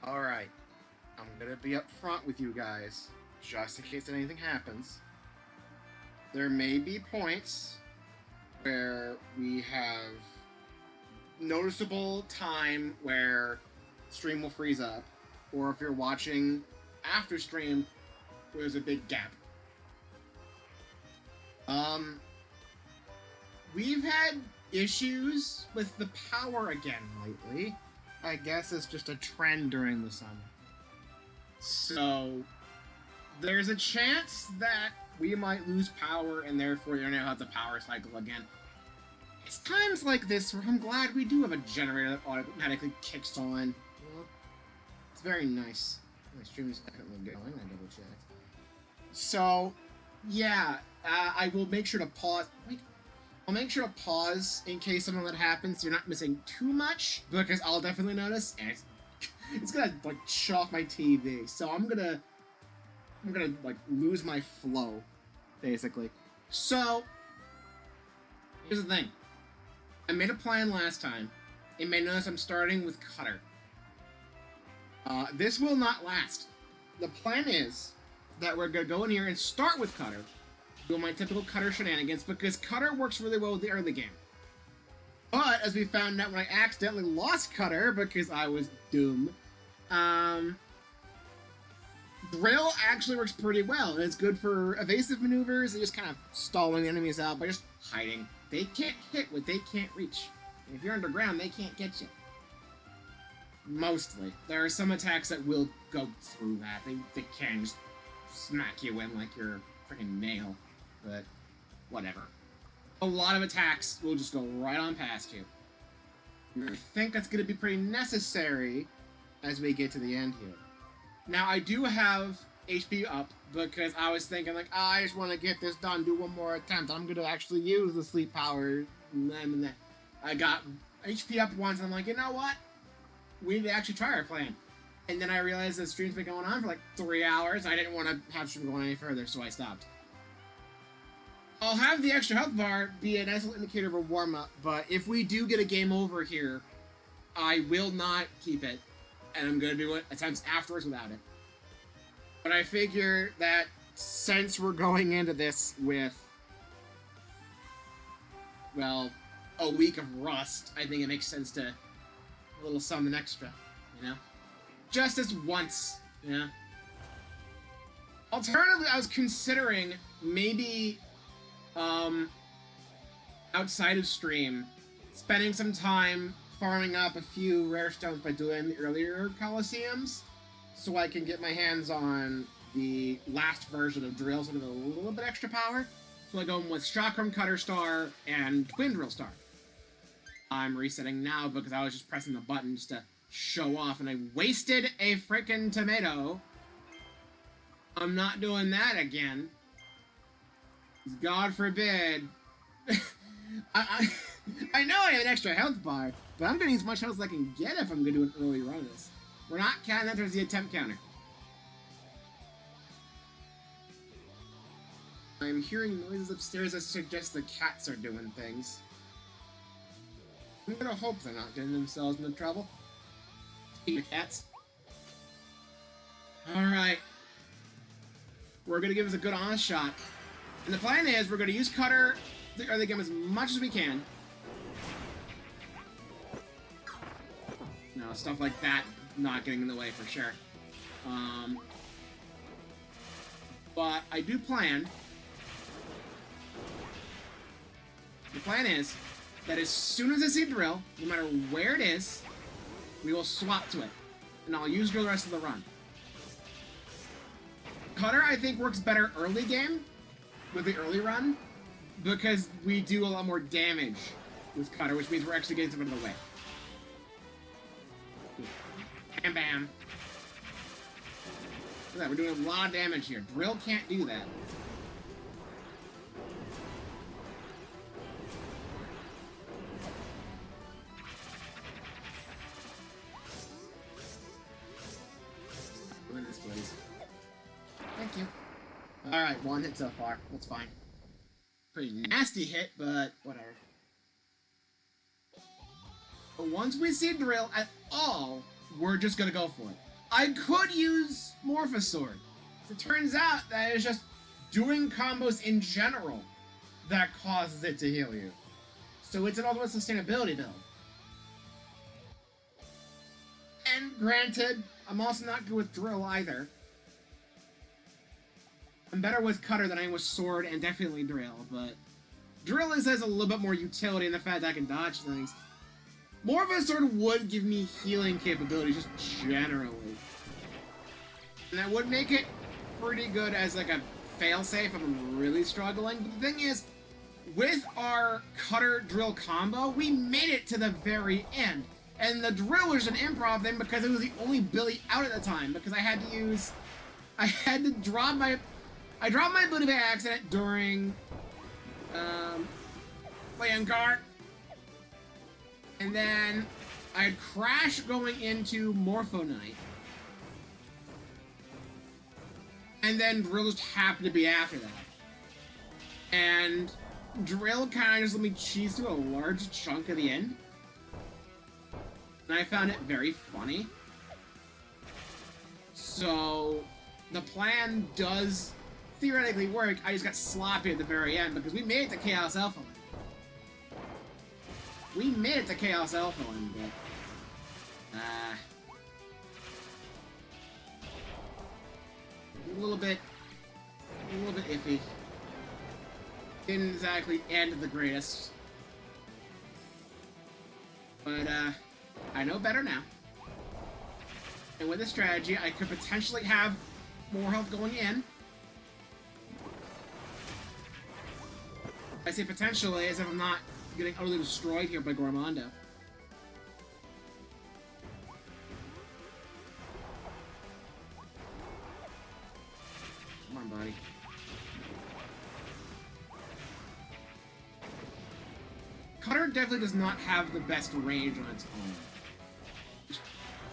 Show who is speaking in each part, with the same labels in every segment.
Speaker 1: Alright, I'm gonna be up front with you guys, just in case anything happens. There may be points where we have noticeable time where stream will freeze up, or if you're watching after stream, there's a big gap. We've had issues with the power again lately. I guess it's just a trend during the summer. So, there's a chance that we might lose power and therefore you're gonna have the power cycle again. It's times like this where I'm glad we do have a generator that automatically kicks on. Well, it's very nice. My stream is definitely going, I double checked. So, yeah, I will make sure to pause. Wait, I'll make sure to pause in case something that happens so you're not missing too much, because I'll definitely notice, and it's gonna, like, shut off my TV. So I'm gonna, like, lose my flow, basically. So, here's the thing. I made a plan last time. You may notice I'm starting with Cutter. This will not last. The plan is that we're gonna go in here and start with Cutter, do my typical Cutter shenanigans, because Cutter works really well with the early game. But, as we found out when I accidentally lost Cutter, because I was dumb, Drill actually works pretty well, and it's good for evasive maneuvers and just kind of stalling enemies out by just hiding. They can't hit what they can't reach. And if you're underground, they can't get you. Mostly. There are some attacks that will go through that. They can just smack you in like you're a freaking nail. But, whatever. A lot of attacks will just go right on past you. I think that's going to be pretty necessary as we get to the end here. Now, I do have HP up because I was thinking, like, I just want to get this done, do one more attempt. I'm going to actually use the sleep power. And then I got HP up once, and I'm like, you know what? We need to actually try our plan. And then I realized the stream's been going on for like 3 hours. I didn't want to have stream going any further, so I stopped. I'll have the extra health bar be a nice little indicator of a warm-up, but if we do get a game over here, I will not keep it, and I'm going to do attempts afterwards without it. But I figure that since we're going into this with, well, a week of rust, I think it makes sense to a little something extra, you know? Just as once, you know? Alternatively, I was considering maybe outside of stream, spending some time farming up a few rare stones by doing the earlier Coliseums, so I can get my hands on the last version of Drill, so with a little bit extra power. So I go in with Chakram Cutter Star and Twin Drill Star. I'm resetting now because I was just pressing the button just to show off, and I wasted a frickin' tomato. I'm not doing that again. God forbid. I know I have an extra health bar, but I'm gonna use as much health as I can get if I'm gonna do an early run of this. We're not counting that towards the attempt counter. I'm hearing noises upstairs that suggest the cats are doing things. I'm gonna hope they're not getting themselves into trouble. Your cats. Alright. We're gonna give us a good honest shot. And the plan is we're gonna use Cutter the early game as much as we can. No, stuff like that not getting in the way for sure. But I do plan. The plan is that as soon as I see Drill, no matter where it is, we will swap to it. And I'll use Drill the rest of the run. Cutter, I think, works better early game with the early run because we do a lot more damage with Cutter, which means we're actually getting something out of the way. Bam, bam. Look at that, we're doing a lot of damage here. Drill can't do that. Doing this, please. Thank you. Alright, one hit so far. That's fine. Pretty nasty hit, but whatever. But once we see Drill at all, we're just gonna go for it. I could use Morphosaur. It turns out that it's just doing combos in general that causes it to heal you. So it's an ultimate sustainability build. And granted, I'm also not good with Drill either. I'm better with Cutter than I am with Sword and definitely Drill, but Drill has a little bit more utility in the fact that I can dodge things. Morphosaur would give me healing capabilities just generally. And that would make it pretty good as like a failsafe if I'm really struggling. But the thing is, with our Cutter Drill combo, we made it to the very end. And the Drill was an improv thing because it was the only Billy out at the time. Because I had to drop my ability by accident during, playing card. And then I had Crash going into Morpho Knight. And then Drill just happened to be after that. And Drill kind of just let me cheese through a large chunk of the end. And I found it very funny. So, the plan does theoretically work. I just got sloppy at the very end because we made it to Chaos Alpha Land. We made it to Chaos Alpha Land, but... a little bit iffy. Didn't exactly end the greatest. But, I know better now. And with this strategy, I could potentially have more health going in. I say potentially as if I'm not getting utterly destroyed here by Gormondo. Come on, buddy. Cutter definitely does not have the best range on its own. Which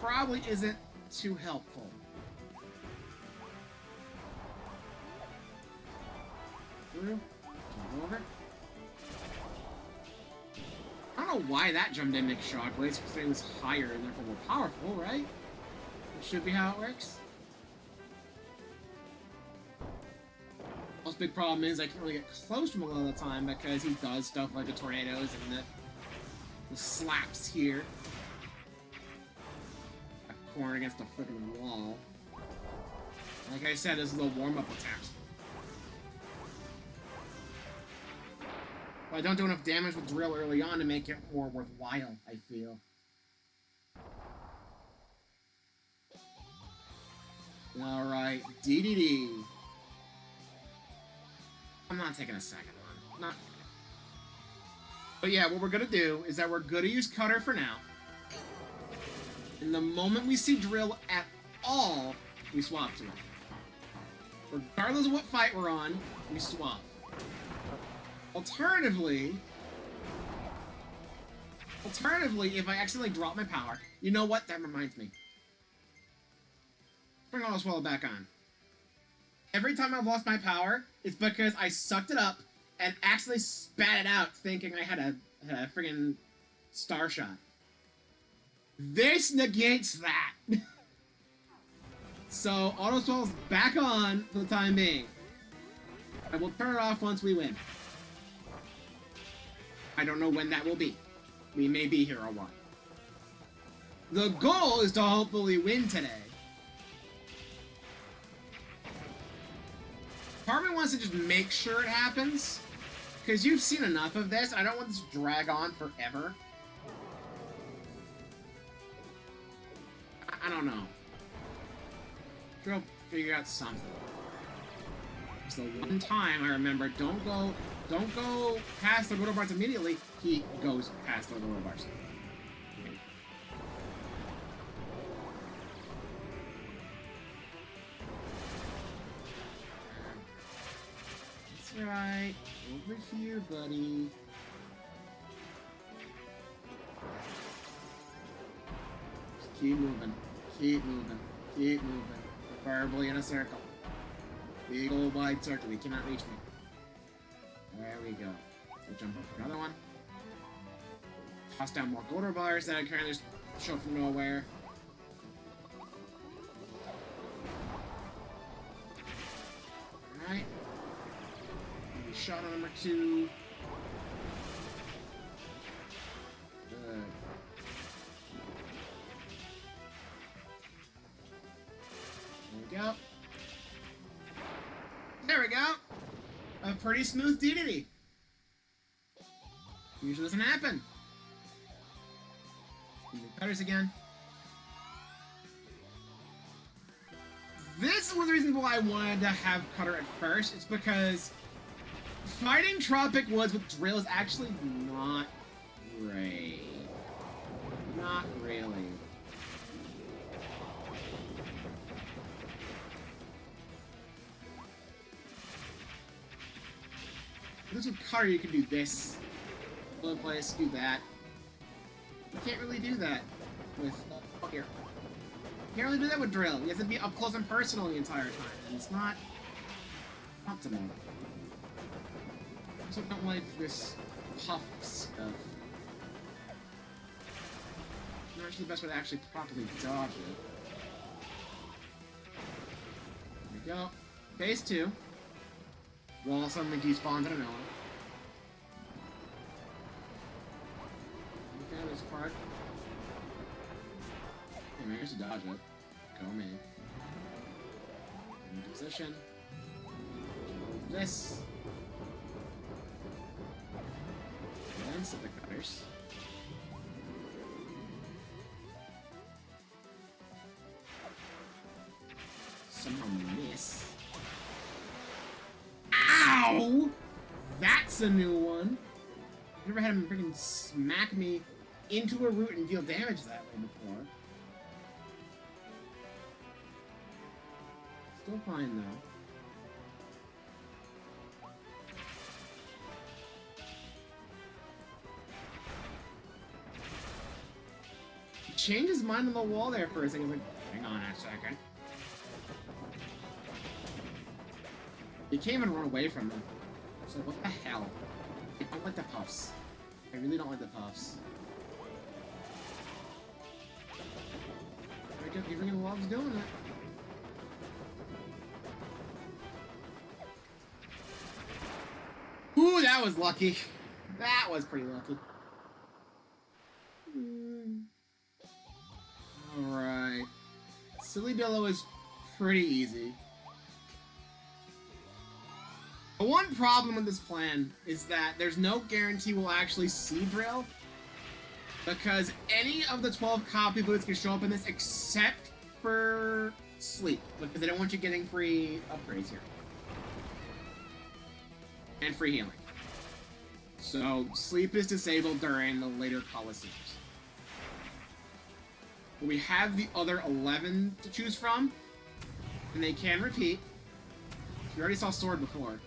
Speaker 1: probably isn't too helpful. Through. Jump over. I don't know why that jump didn't make shockwaves, because it was higher and therefore more powerful, right? That should be how it works. Also, big problem is I can't really get close to him a lot of the time because he does stuff like the tornadoes and the slaps here. A corner against the freaking wall. Like I said, this is a little warm-up attack. But I don't do enough damage with Drill early on to make it more worthwhile, I feel. Alright, DDD. I'm not taking a second one. Not. But yeah, what we're gonna do is that we're gonna use Cutter for now. And the moment we see Drill at all, we swap to it. Regardless of what fight we're on, we swap. Alternatively, if I accidentally drop my power, you know what? That reminds me. Bring all this swallow back on. Every time I've lost my power, it's because I sucked it up and accidentally spat it out thinking I had a friggin' star shot. This negates that. So, auto swallow's back on for the time being. I will turn it off once we win. I don't know when that will be. We may be here a while. The goal is to hopefully win today. Part of me wants to just make sure it happens, because you've seen enough of this. I don't want this to drag on forever. I don't know. Sure, I'll figure out something. It's the one time I remember, don't go past the rotor bars immediately. He goes past the rotor bars. That's right. Over here, buddy. Just keep moving. Keep moving. Keep moving. Preferably in a circle. Big old wide circle. He cannot reach me. There we go. So jump up for another one. Toss down more Gold bars that I kind of just show from nowhere. Alright. Shot on number 2. There we go. There we go! A pretty smooth DDD. Usually doesn't happen. Cutters again. This was the reason why I wanted to have Cutter at first. It's because fighting Tropic Woods with Drill is actually not great. Not really. This with Cutter, you can do this. Blow place, do that. You can't really do that with here. You can't really do that with Drill. You have to be up close and personal the entire time, and it's not optimal. I also don't like this puff stuff. Not actually the best way to actually properly dodge it. There we go. Phase 2. Wall suddenly despawns out of nowhere. Okay, this part. Okay, managed to dodge it. Go me. In position. This. And set the cutters. Somehow miss. Ow! That's a new one. I've never had him freaking smack me into a root and deal damage that way before. Still fine though. He changed his mind on the wall there for a second. He's like, hang on a second. He can't even run away from them. So what the hell? I don't like the puffs. I really don't like the puffs. I guess he really loves doing it. Ooh, that was lucky. That was pretty lucky. Alright. Silly Dillo is pretty easy. The one problem with this plan is that there's no guarantee we'll actually see Drill, because any of the 12 copy boots can show up in this except for Sleep, because they don't want you getting free upgrades here. And free healing. So, Sleep is disabled during the later Coliseums. But we have the other 11 to choose from, and they can repeat. You already saw Sword before.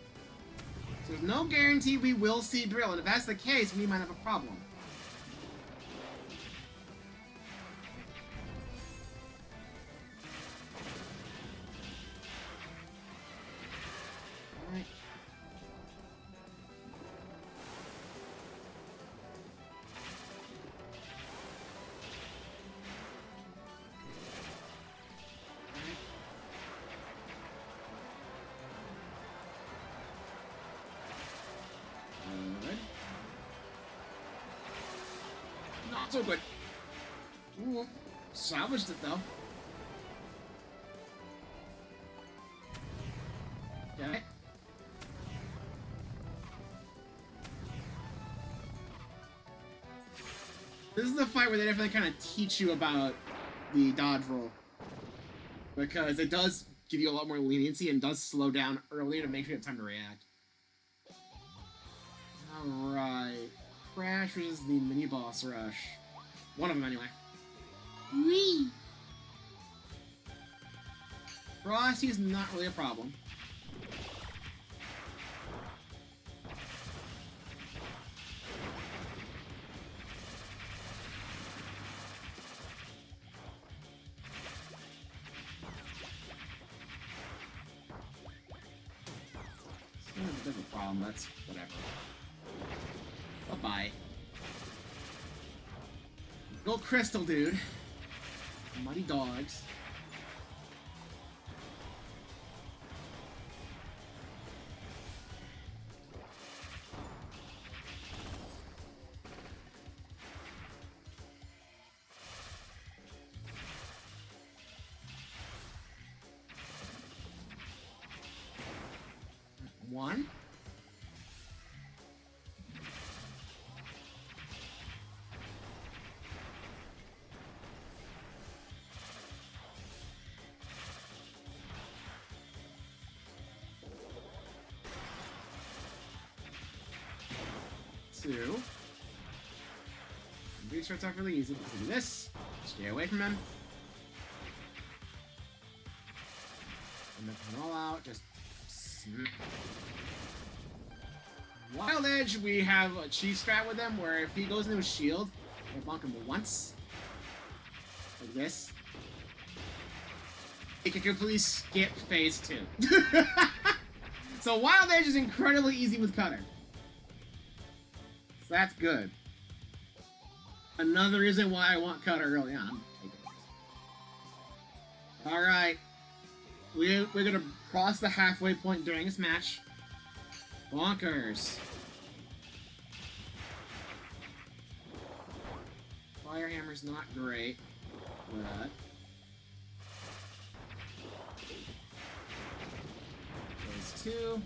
Speaker 1: So there's no guarantee we will see Drill, and if that's the case, we might have a problem. Alright. Not so good. Ooh, salvaged it though. Okay. This is the fight where they definitely kind of teach you about the dodge roll, because it does give you a lot more leniency and does slow down earlier to make sure you have time to react. Alright. Crash versus the mini-boss rush. One of them, anyway. Whee! Frosty's not really a problem. It's not a bit of a problem, that's whatever. Bye-bye. Go Crystal, dude. Muddy dogs. 1. Two. These starts off really easy. Do this. Stay away from him. And then come all out. Just smack. Wild Edge, we have a cheese strat with him where if he goes into a shield, we'll bonk him once. Like this. He can completely skip phase 2. So Wild Edge is incredibly easy with Cutter. So that's good. Another reason why I want Cutter early on. Alright. We're gonna cross the halfway point during this match. Bonkers. Fire Hammer's not great, but phase 2.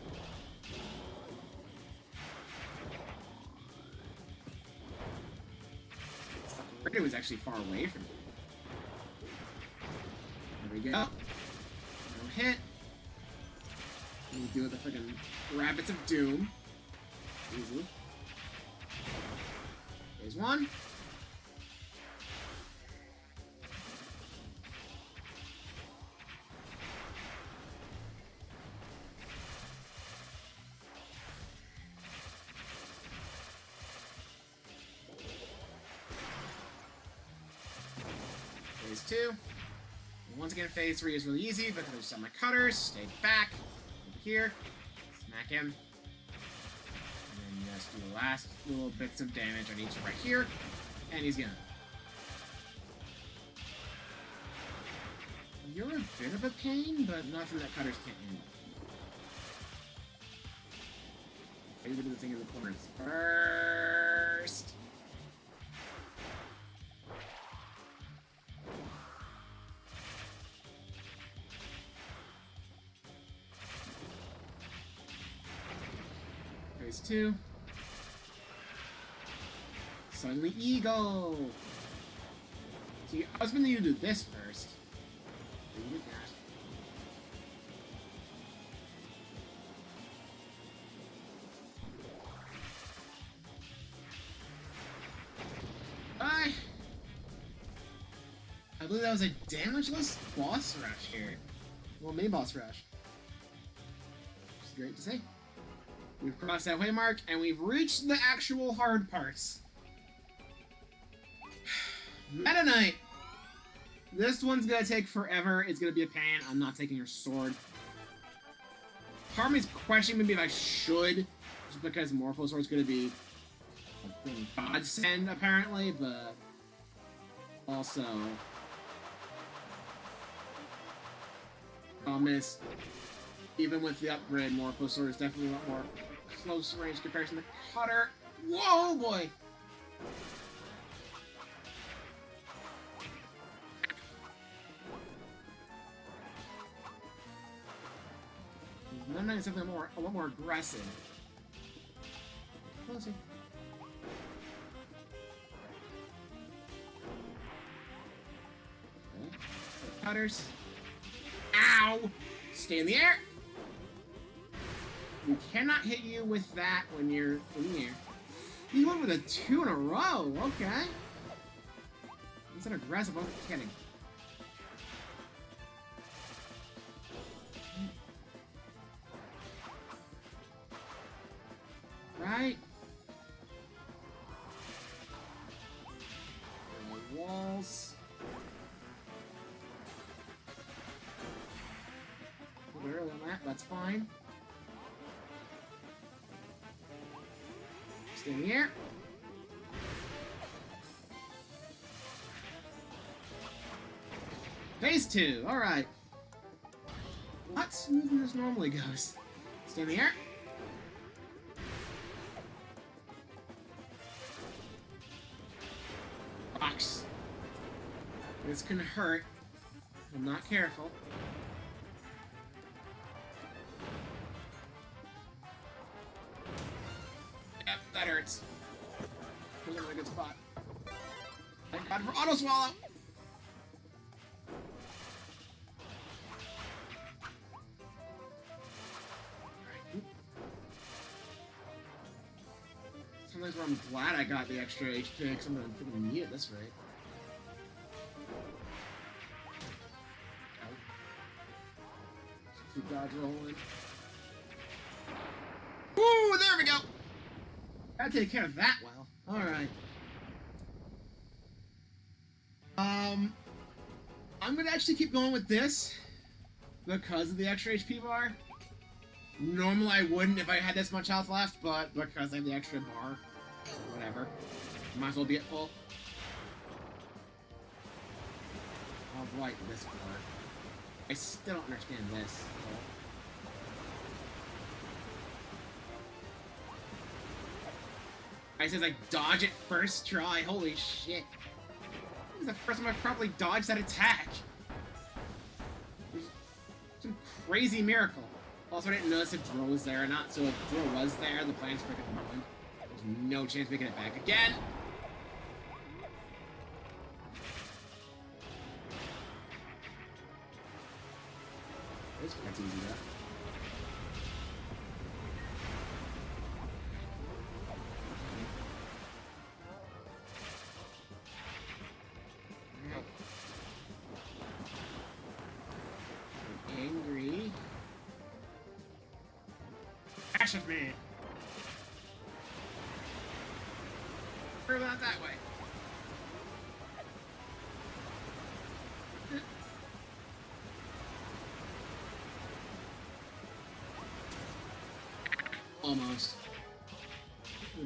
Speaker 1: It was actually far away from me. There we go. No hit. We do with the freaking Rabbits of Doom. Easy. Phase 1. Phase 2. And once again, phase 3 is really easy because I just have my cutters. Stay back. Over here. Smack him. And then just do the last little bits of damage on each right here. And he's gone. You're a bit of a pain, but nothing that cutters can't handle. Favorite of the thing in the corners first. Phase 2. Suddenly Eagle! See, I was gonna do this first. But you did that. I believe that was a damageless boss rush here. Well, main boss rush. Which is great to see. We've crossed that way mark, and we've reached the actual hard parts. Meta Knight! This one's gonna take forever. It's gonna be a pain. I'm not taking your sword. Part of me's questioning maybe if I should, just because Morpho Sword's gonna be a godsend, apparently, but also problem is, even with the upgrade, Morpho Sword is definitely a lot more close range comparison to Cutter. Whoa, boy! Meta Knight is something a lot more aggressive. Closer. Okay. So Cutters. Ow! Stay in the air! We cannot hit you with that when you're in the air. You went with a 2 in a row, okay. That's an aggressive, I'm kidding. Right? Walls. Put it early on that, that's fine. Stay in the air. Phase 2, alright. A lot smoother than this normally goes. Stay in the air. Rocks. This can hurt. I'm not careful. That hurts. Put him in a good spot. Thank God for auto swallow. Sometimes where I'm glad I got the extra HP because I'm gonna freaking need it this rate. Keep dodge rolling. Ooh, there we go! Gotta take care of that well. Alright. I'm gonna actually keep going with this because of the extra HP bar. Normally I wouldn't if I had this much health left, but because I have the extra bar, whatever. Might as well be at full. I'll like this bar. I still don't understand this. I says I dodge it first try. Holy shit. This is the first time I've probably dodged that attack. Some crazy miracle. Also, I didn't notice if Dro was there or not, so if Dro was there, the plan's freaking ruined. There's no chance we get it back again. This part's easy though. Angry. Dash with me. Throw that way. Almost.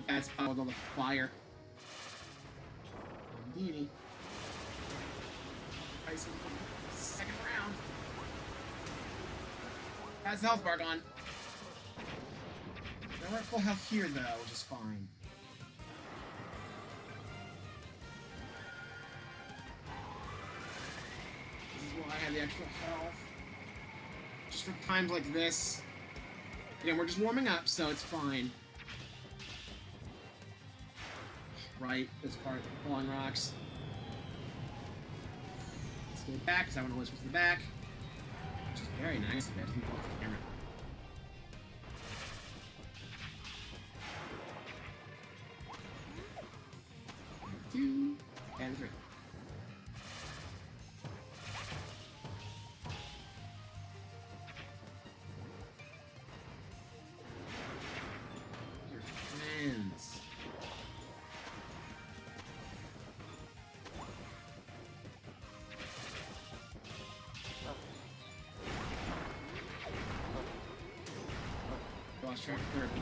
Speaker 1: That's followed on the fire. Indeedy. Second round. Has the health bar gone. We're at full health here though, which is fine. This is why I have the extra health. Just for times like this. Again, we're just warming up, so it's fine. Right, this part, falling rocks. Let's go back, because I want to switch to the back. Which is very nice of it. Doesn't go off the camera. 2 and 3. Your friends. Lost track of Kirby.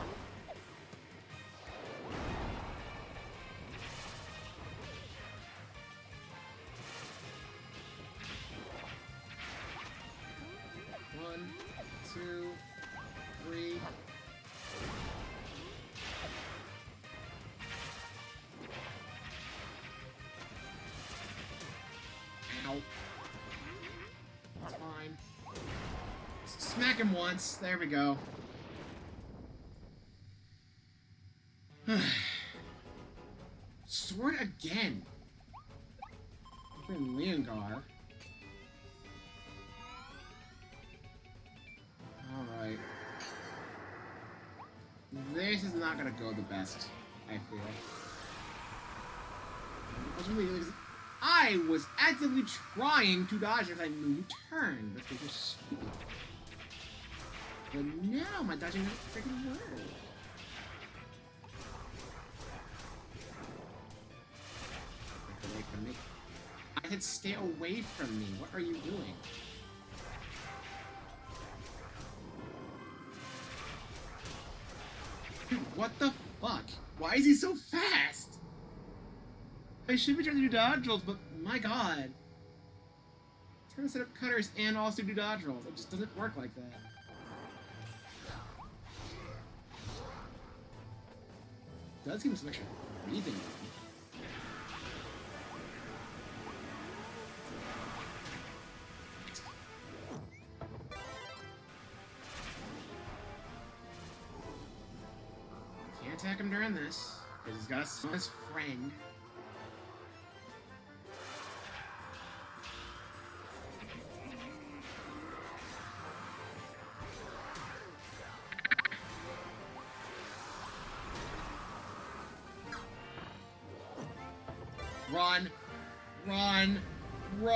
Speaker 1: One, two, three. Ow. That's fine. Smack him once. There we go. Sword again. Freaking Leongar. Alright. This is not gonna go the best, I feel. I was actively trying to dodge if I knew you turned, but they were stupid. But now my dodging doesn't freaking work. Away from me. I said stay away from me. What are you doing? Dude, what the fuck? Why is he so fast? I should be trying to do dodge rolls, but my god. I'm trying to set up cutters and also do dodge rolls. It just doesn't work like that. It does give him some extra breathing room. attack him during this, because he's got to summon his friend. Run! Run! Run!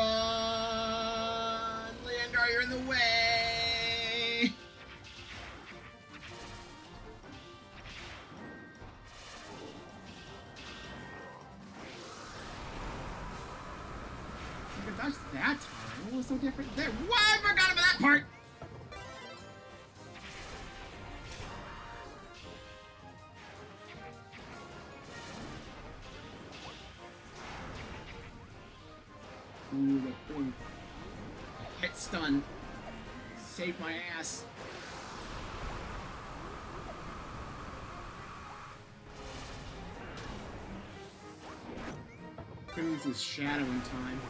Speaker 1: Leandar, you're in the way! I could dodge that time. What was so different there? What? I forgot about that part! Ooh, hit stun. Saved my ass. This is shadowing time.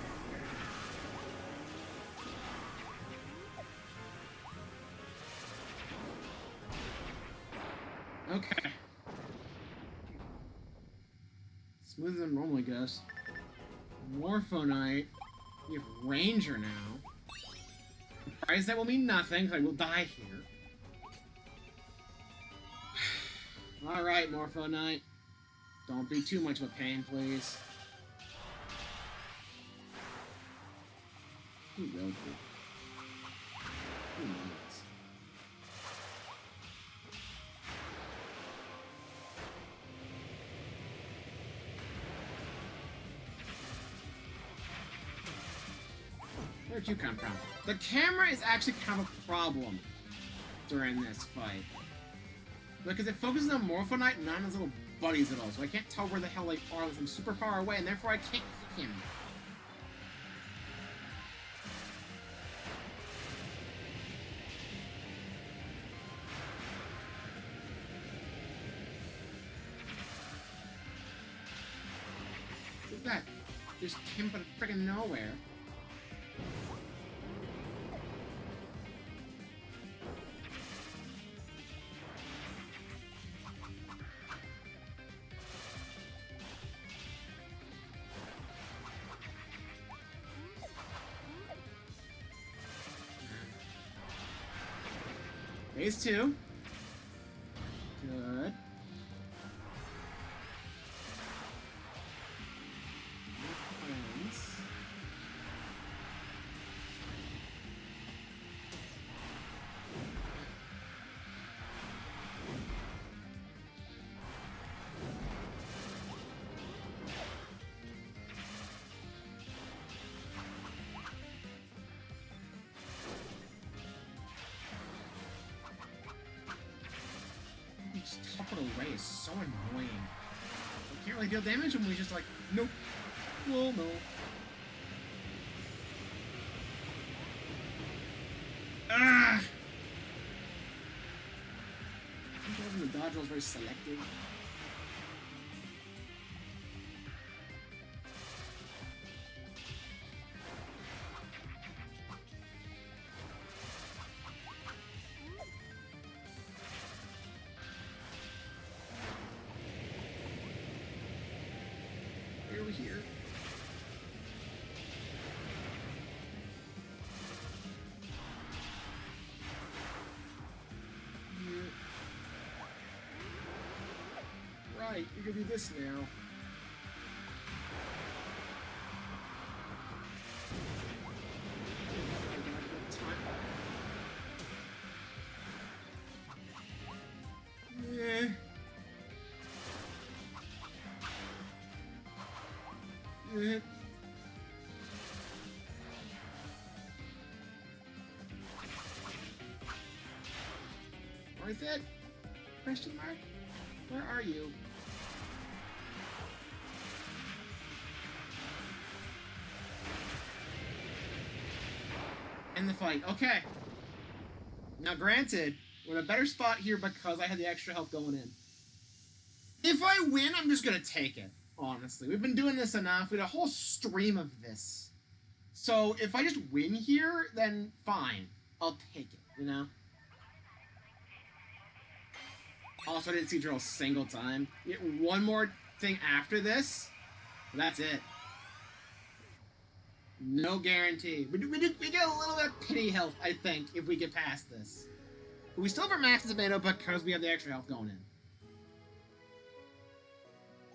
Speaker 1: Okay. Smoother than normally goes. Morphonite. We have Ranger now. Surprised that will mean nothing, because I will die here. Alright, Morphonite. Don't be too much of a pain, please. Who will be? Who knows? Where'd you come from? The camera is actually kind of a problem during this fight. Because it focuses on Morphonite and not on his little buddies at all, so I can't tell where the hell they are from super far away, and therefore I can't hit him. Look at that. Just came out of friggin' nowhere. Phase 2. Good. Just top it away is so annoying. We can't really deal damage and we just like, nope. Well, no. Ah! I think the dodge roll is very selective. Here. Yeah. Right, you're gonna do this now. Yeah. Worth it? Question mark? Where are you? End the fight. Okay. Now granted, we're in a better spot here because I had the extra health going in. If I win, I'm just gonna take it. Honestly, we've been doing this enough. We had a whole stream of this. So if I just win here, then fine. I'll take it, you know? Also, I didn't see drill a single time. Get one more thing after this. That's it. No guarantee. We get a little bit of pity health, I think, if we get past this. But we still have our max tomato because we have the extra health going in.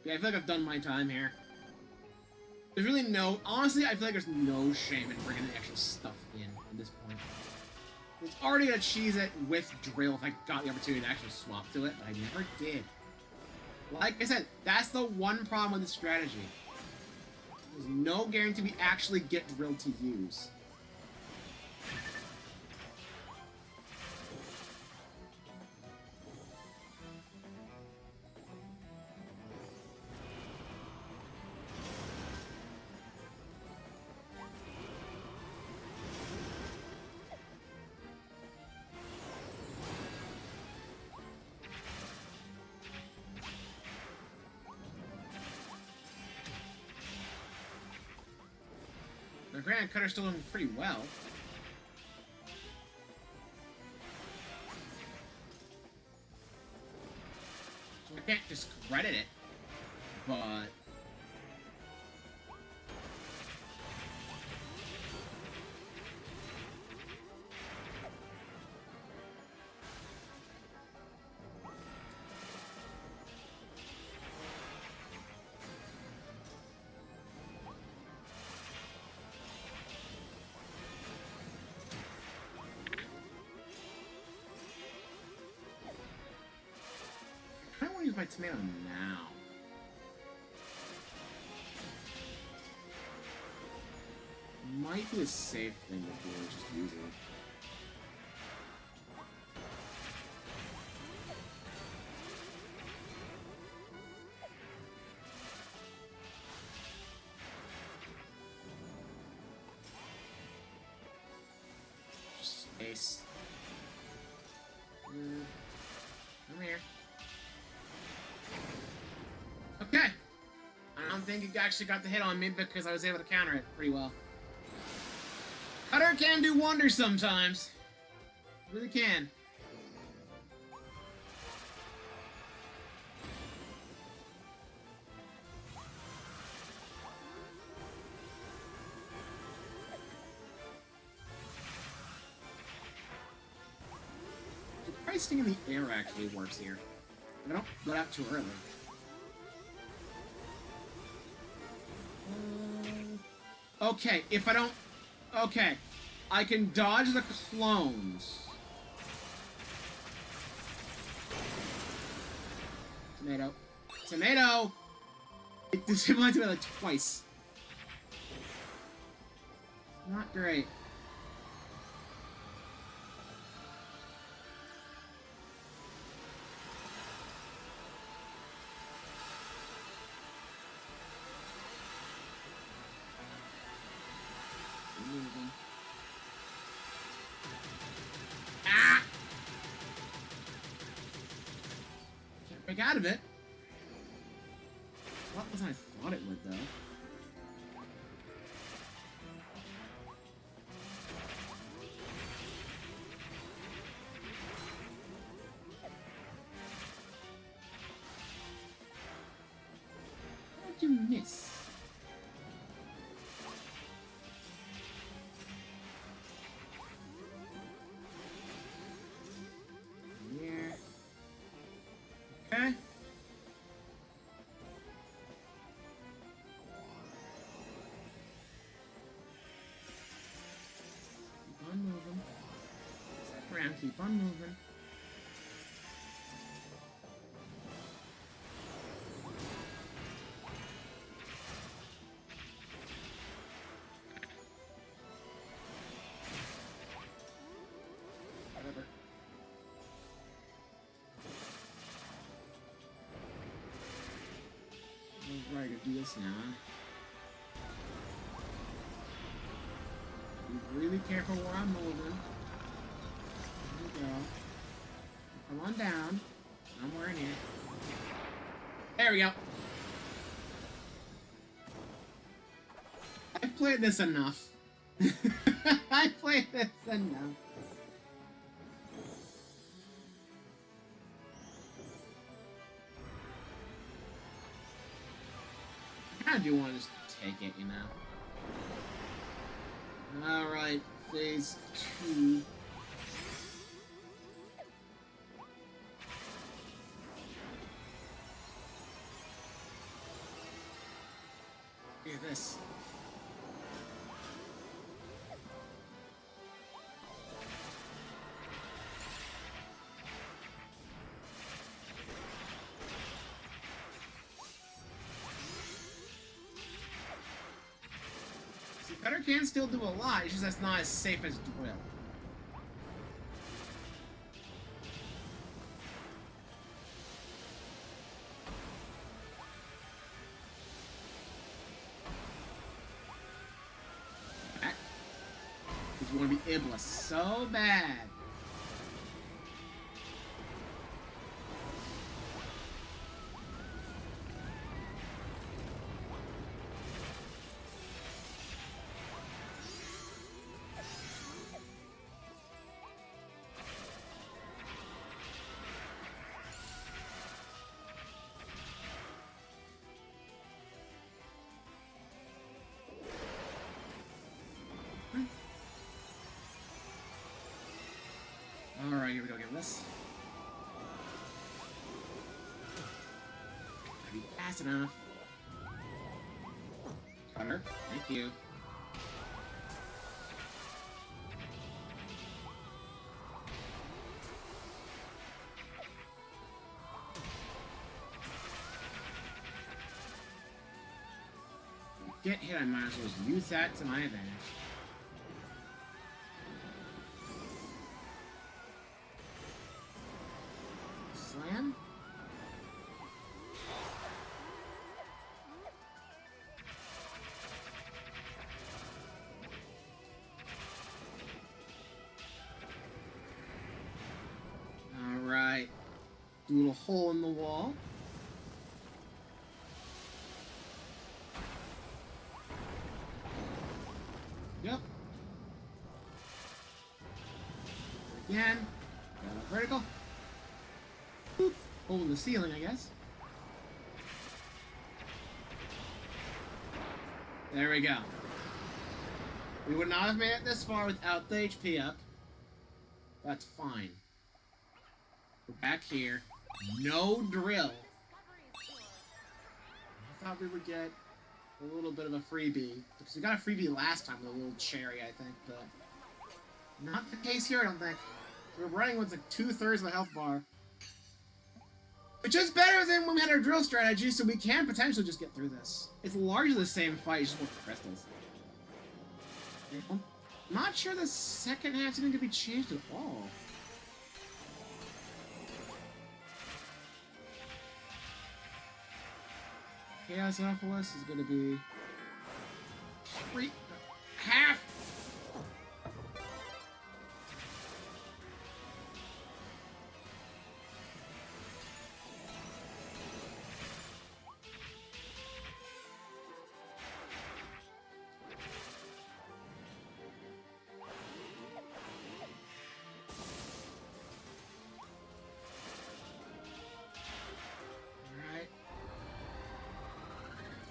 Speaker 1: Yeah, I feel like I've done my time here. There's really no... Honestly, I feel like there's no shame in bringing the extra stuff in at this point. I was already going to cheese it with drill if I got the opportunity to actually swap to it, but I never did. Like I said, that's the one problem with this strategy. There's no guarantee we actually get drill to use. The Grand Cutter's still doing pretty well. So I can't discredit it, but... I want to use my tomato now. Might be a safe thing to do, just use it. Just space. Come here. Okay. I don't think it actually got the hit on me because I was able to counter it pretty well. Cutter can do wonders sometimes. It really can. The pricing in the air actually works here. I don't let out too early. Okay, if I don't... Okay, I can dodge the clones. Tomato. Tomato! It disabled me like twice. Not great. Ah! Can't break out of it. A lot less than I thought it would, though. How did you miss? Okay. Keep on moving. Step around, keep on moving. Whatever. Right, I can do this now. Be really careful where I'm moving. There we go. Come on down. Somewhere in here. There we go. I've played this enough. I've played this enough. kind of do want to just take it, you know? Alright, phase 2. Look at this. See, Cutter can still do a lot, it's just that's not as safe as Drill. Because you want to be Iblis so bad. Alright, here we go, get this. Gotta be fast enough. Cutter, thank you. Get hit, I might as well just use that to my advantage. Slam? Alright. Do a little hole in the wall. Yep. Again. Got a vertical. Boop. Hole in the ceiling, I guess. There we go. We would not have made it this far without the HP up. That's fine. We're back here. No drill. I thought we would get a little bit of a freebie. Because we got a freebie last time with a little cherry, I think, but not the case here, I don't think. We're running with like 2/3 of the health bar. Which is better than when we had our drill strategy, so we can potentially just get through this. It's largely the same fight, just with crystals. I'm not sure the second half's even going to be changed at all. Chaos Alphalus is going to be... half!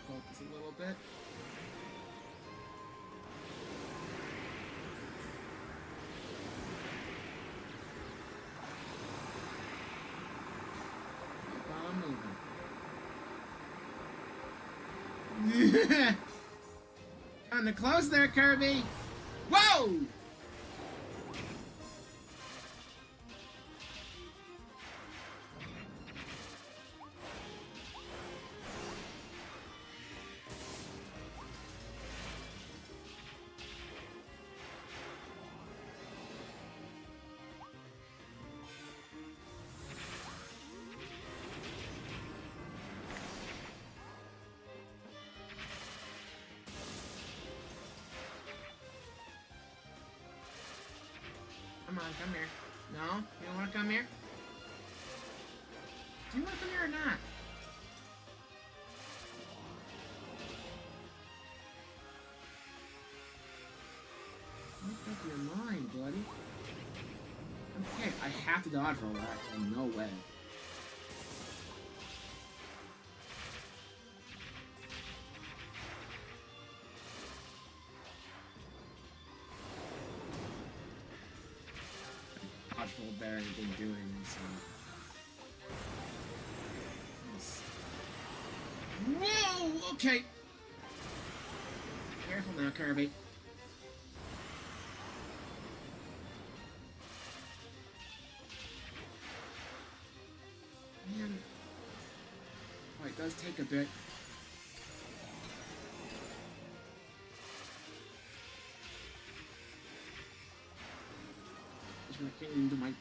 Speaker 1: Focus a little bit. Keep on moving. On the close there, Kirby. Whoa! Come on, come here. No? You don't want to come here? Do you want to come here or not? Make up your mind, buddy. Okay, I have to dodge roll that. So no way. dodge roll there you've been doing, so... Whoa! Okay! Careful now, Kirby. Man. Oh, it does take a bit. I'm getting into my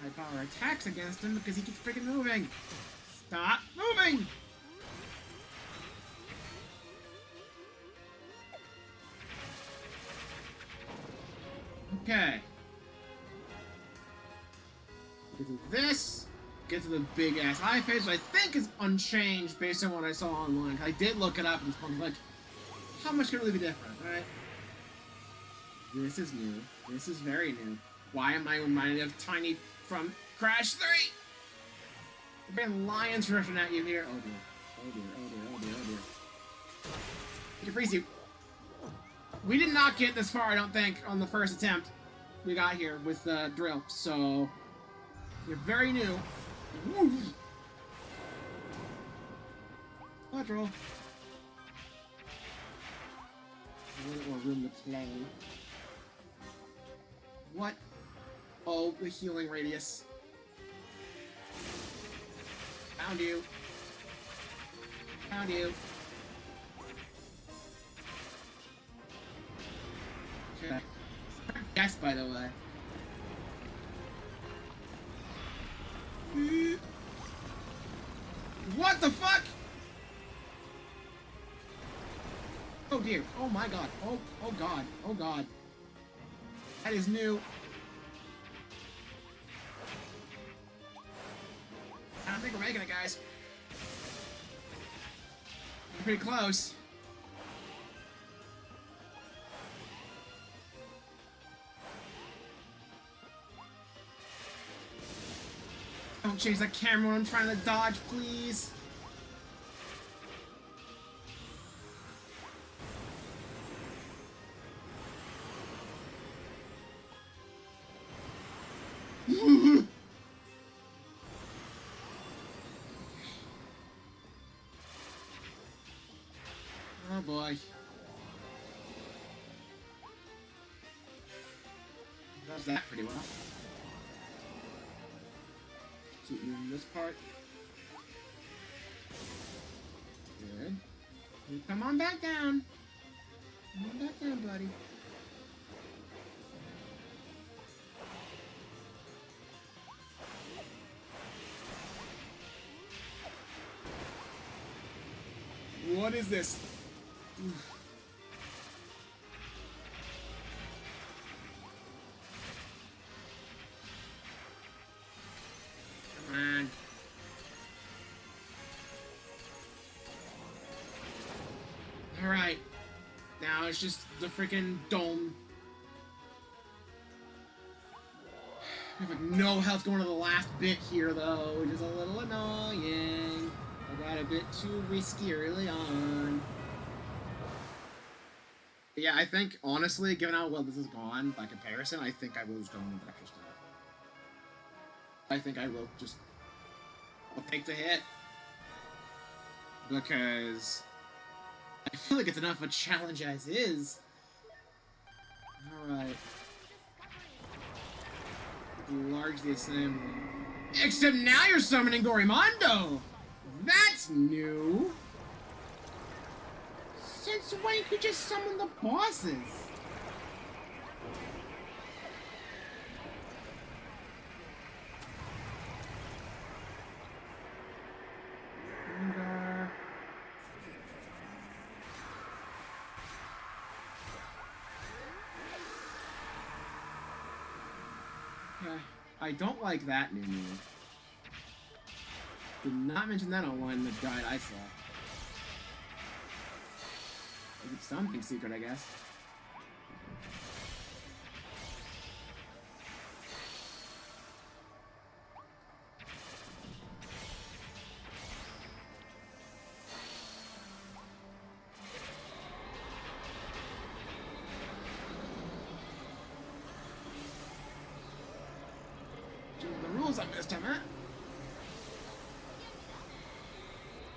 Speaker 1: high power attacks against him because he keeps freaking moving. Stop moving! Okay. Get to this. Get to the big ass eye phase, which I think is unchanged based on what I saw online. I did look it up and it's like, how much could it really be different, right? This is new. This is very new. Why am I reminded of Tiny from Crash 3? There's been lions rushing at you here. Oh dear. Oh dear, oh dear, oh dear, oh dear. I can freeze you. We did not get this far, I don't think, on the first attempt we got here with the drill, so you're very new. Woo. Quadro. A little more room to play. What? Oh, the healing radius. Found you. Found you. Okay. Yes, by the way. What the fuck? Oh dear. Oh my god. Oh god. Oh god. That is new. I don't think we're making it, guys. We're pretty close. Don't change that camera when I'm trying to dodge, please. Oh boy. Does that pretty well. Keep moving this part. Good. Come on back down. Come on back down, buddy. What is this? Oof. Come on. Alright. Now it's just the freaking dome. We have like no health going to the last bit here though, which is a little annoying. I got a bit too risky early on. Yeah, I think, honestly, given how well this has gone, by comparison, I think I will just go with the extra stuff. I think I will just... I'll take the hit. Because... I feel like it's enough of a challenge as is. Alright. Largely the same. Except now you're summoning Gorimondo! That's new! Since when you could just summon the bosses? Okay. I don't like that new move. Did not mention that on one in the guide I saw. It's something secret, I guess. knows I missed him, huh?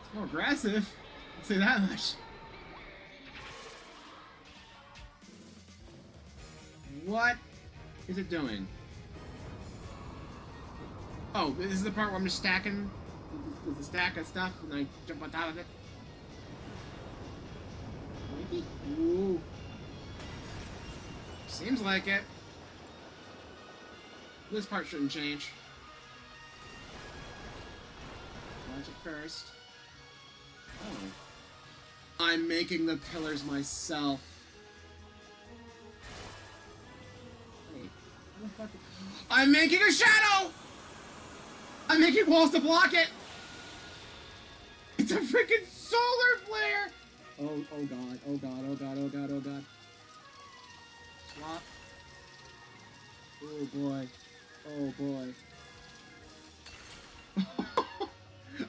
Speaker 1: It's more aggressive. I'll say that much. What is it doing? Oh, this is the part where I'm just stacking with the stack of stuff and then I jump on top of it. Maybe? Ooh. Seems like it. This part shouldn't change. Watch it first. Oh. I'm making the pillars myself. Wait. What the fuck? I'm making a shadow! I'm making walls to block it! It's a freaking solar flare! Oh god, oh god, oh god, oh god, oh god. Swap. Oh boy. Oh boy.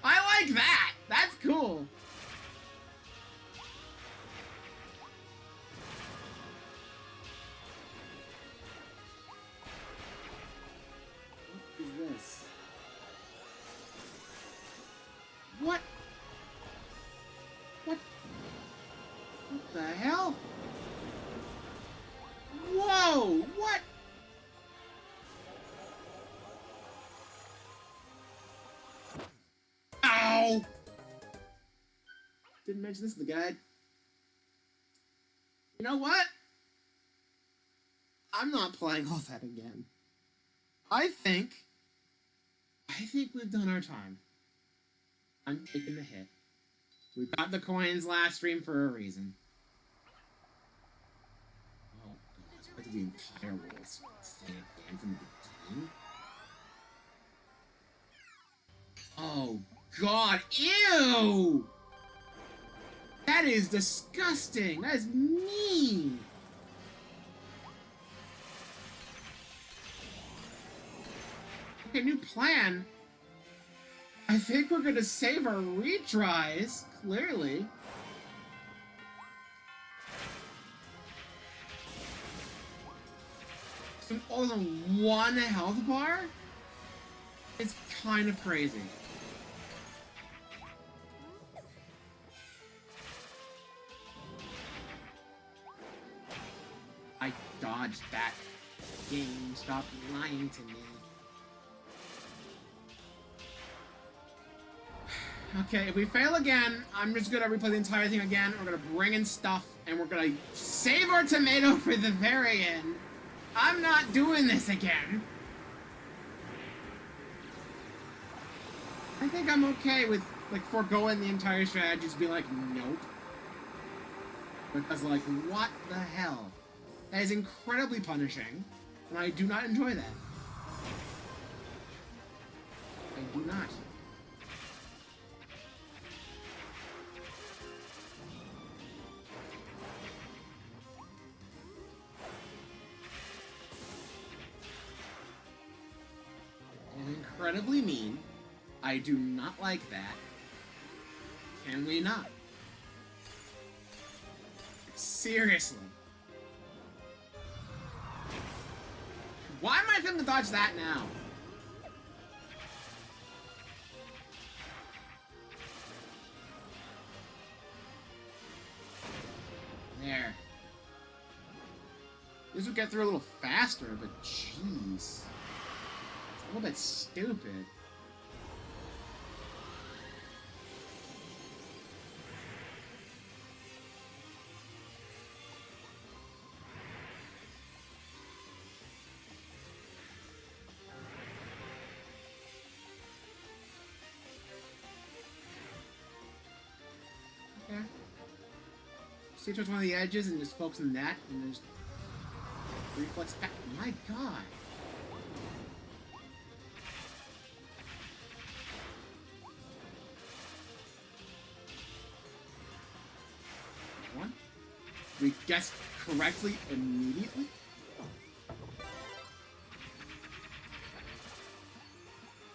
Speaker 1: I like that! That's cool! What is this? What? What? What the hell? Whoa! What? Ow! Didn't mention this in the guide. You know what? I'm not playing all that again. I think we've done our time. I'm taking the hit. We got the coins last stream for a reason. Oh god, I did the entire rules thing again from the beginning. Oh god, ew! That is disgusting! That is mean! Okay, new plan. I think we're gonna save our retries, clearly. So all in one health bar? It's kind of crazy. I dodged that. Game, stop lying to me. Okay, if we fail again, I'm just gonna replay the entire thing again. We're gonna bring in stuff, and we're gonna save our tomato for the very end. I'm not doing this again. I think I'm okay with, like, foregoing the entire strategy, just be like, nope. Because, like, what the hell? That is incredibly punishing, and I do not enjoy that. I do not. Incredibly mean. I do not like that. Can we not? Seriously. Why am I going to dodge that now? There. This would get through a little faster, but jeez. A little bit stupid. Okay. Stay towards one of the edges and just focus on that, and there's reflex back. My god. One. We guessed correctly immediately.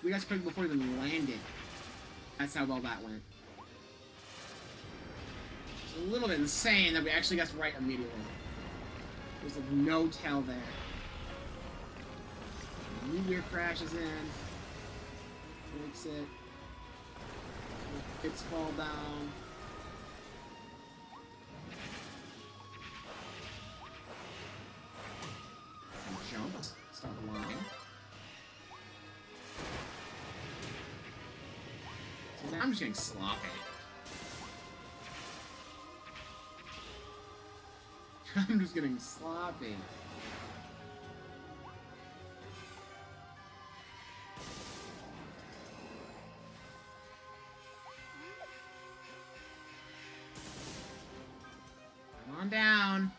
Speaker 1: We guessed correctly before we even landed. That's how well that went. It's a little bit insane that we actually guessed right immediately. There's like no tell there. Meteor crashes in. Makes it. Hits fall down. And jumped. Stop lying. So now I'm just getting sloppy. I'm just getting sloppy. Come on down.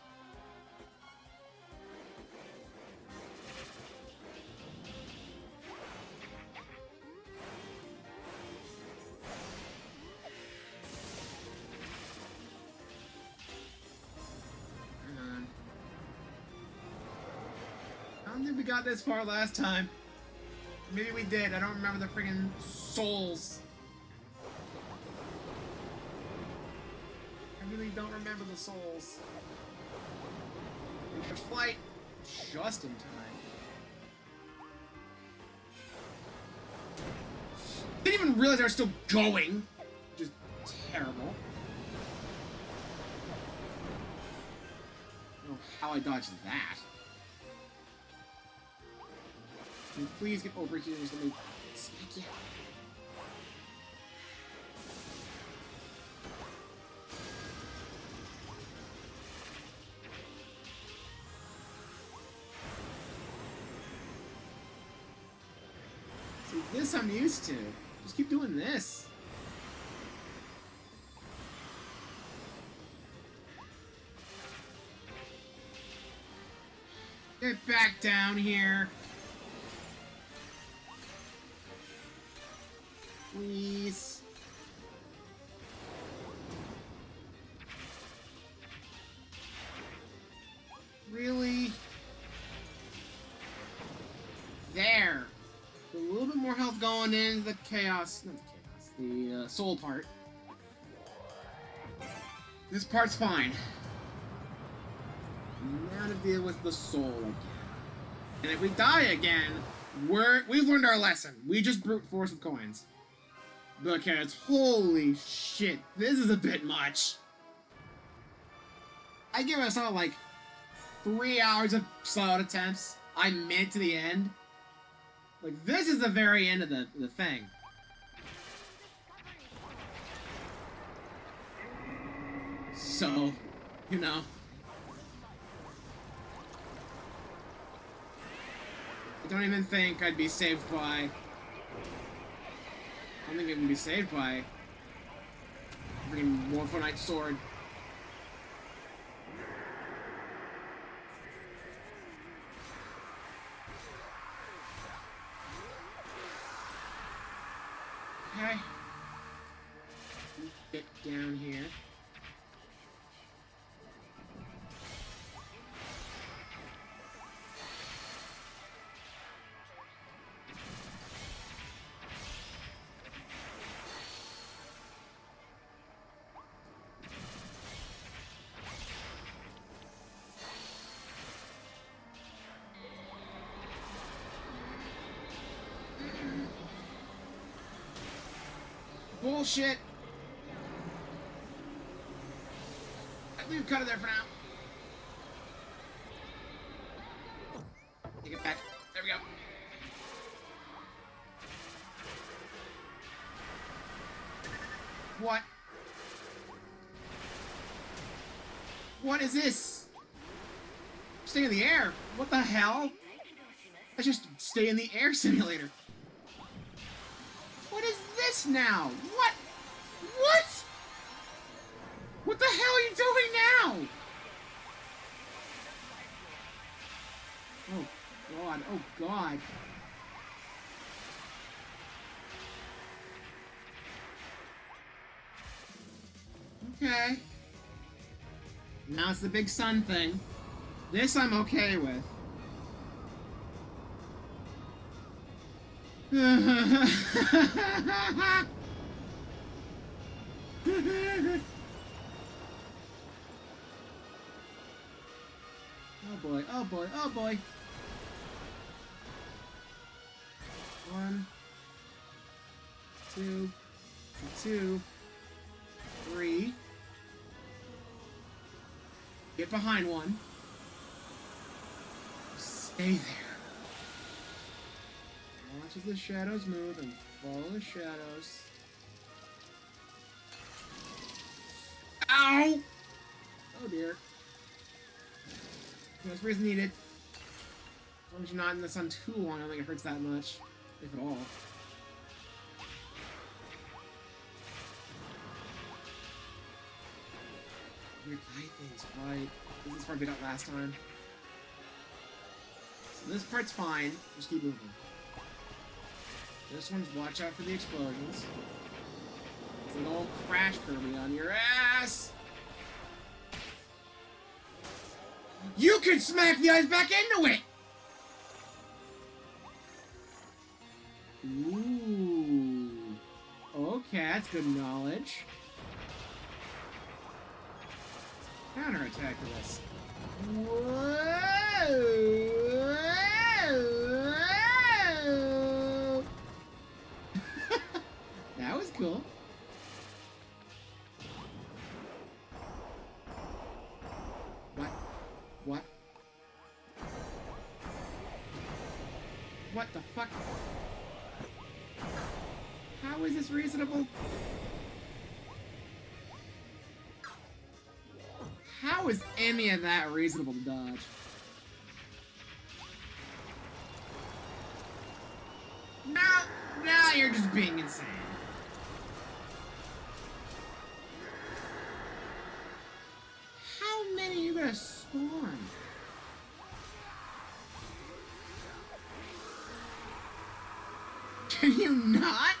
Speaker 1: I don't think we got this far last time. Maybe we did. I don't remember the friggin' souls. I really don't remember the souls. There's flight just in time. Didn't even realize they were still going. Just terrible. I don't know how I dodged that. Can you please get over here and just let me smack you? See, this I'm used to. Just keep doing this. Get back down here. Please. Really? There. A little bit more health going into the chaos. Not the chaos. The soul part. This part's fine. Now to deal with the soul again. And if we die again, we've learned our lesson. We just brute force with coins. Because, holy shit, this is a bit much. I give myself like 3 hours of slow attempts. I made it to the end. Like, this is the very end of the thing. So, you know. I don't even think I'd be saved by... I don't think it can be saved by freaking Morphonite Sword. Okay. Get down here. Bullshit. I think we've cut it there for now. Take it back. There we go. What? What is this? Stay in the air. What the hell? Let's just stay in the air simulator. What is this now? What? What? What the hell are you doing now? Oh god, oh god. Okay. Now it's the big sun thing. This I'm okay with. Oh boy, oh boy, oh boy. One. 2, 2, 3. Get behind one. Stay there. Watch as the shadows move and follow the shadows. Ow! Oh dear. No space needed. As long as you're not in the sun too long, I don't think it hurts that much. If at all. Weird eye things, right? This part we got last time. So this part's fine. Just keep moving. This one's watch out for the explosions. It's an old crash Kirby on your ass! You can smack the ice back into it! Ooh. Okay, that's good knowledge. Counterattack to this. Whoa! That was cool. What? What? What the fuck? How is this reasonable? How is any of that reasonable to dodge? Now you're just being insane. How many are you gonna spawn? Can you not?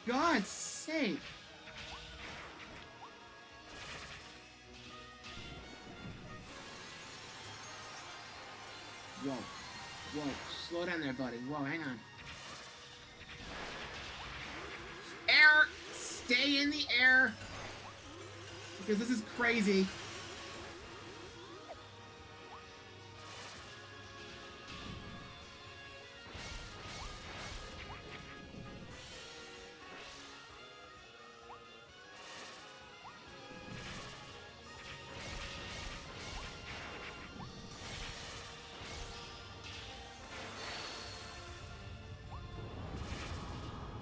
Speaker 1: God's sake. Whoa. Whoa. Slow down there, buddy. Whoa, hang on. Air! Stay in the air! Because this is crazy.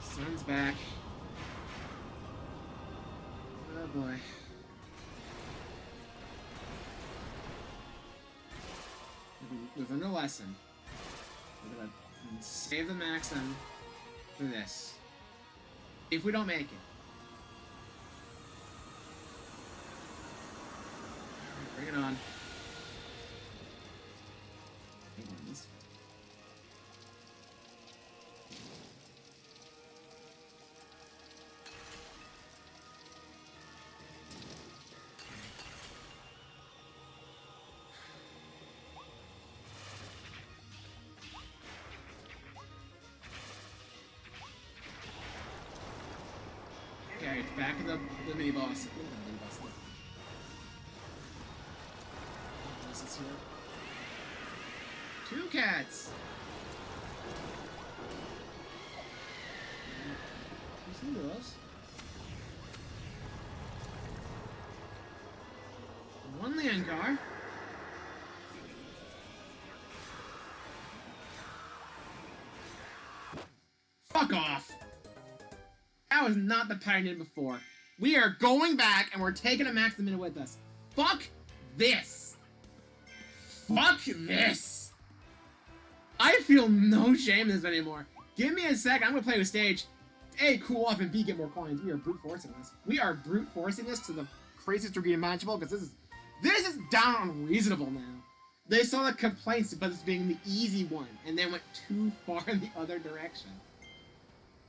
Speaker 1: Sun's back. Oh boy. We've learned a lesson. We're gonna save the Maxim for this. If we don't make it. Bring it on. Okay, it's back in the mini boss. The mini boss. This is here. 2 cats! You see those? 1 Liangar. Fuck off! That was not the pattern in before. We are going back and we're taking a Maximum with us. Fuck this! Fuck this! I feel no shame in this anymore. Give me a sec, I'm gonna play with stage. A, cool off, and B, get more coins. We are brute forcing this. We are brute forcing this to the craziest degree imaginable because this is down unreasonable now. They saw the complaints about this being the easy one and then went too far in the other direction.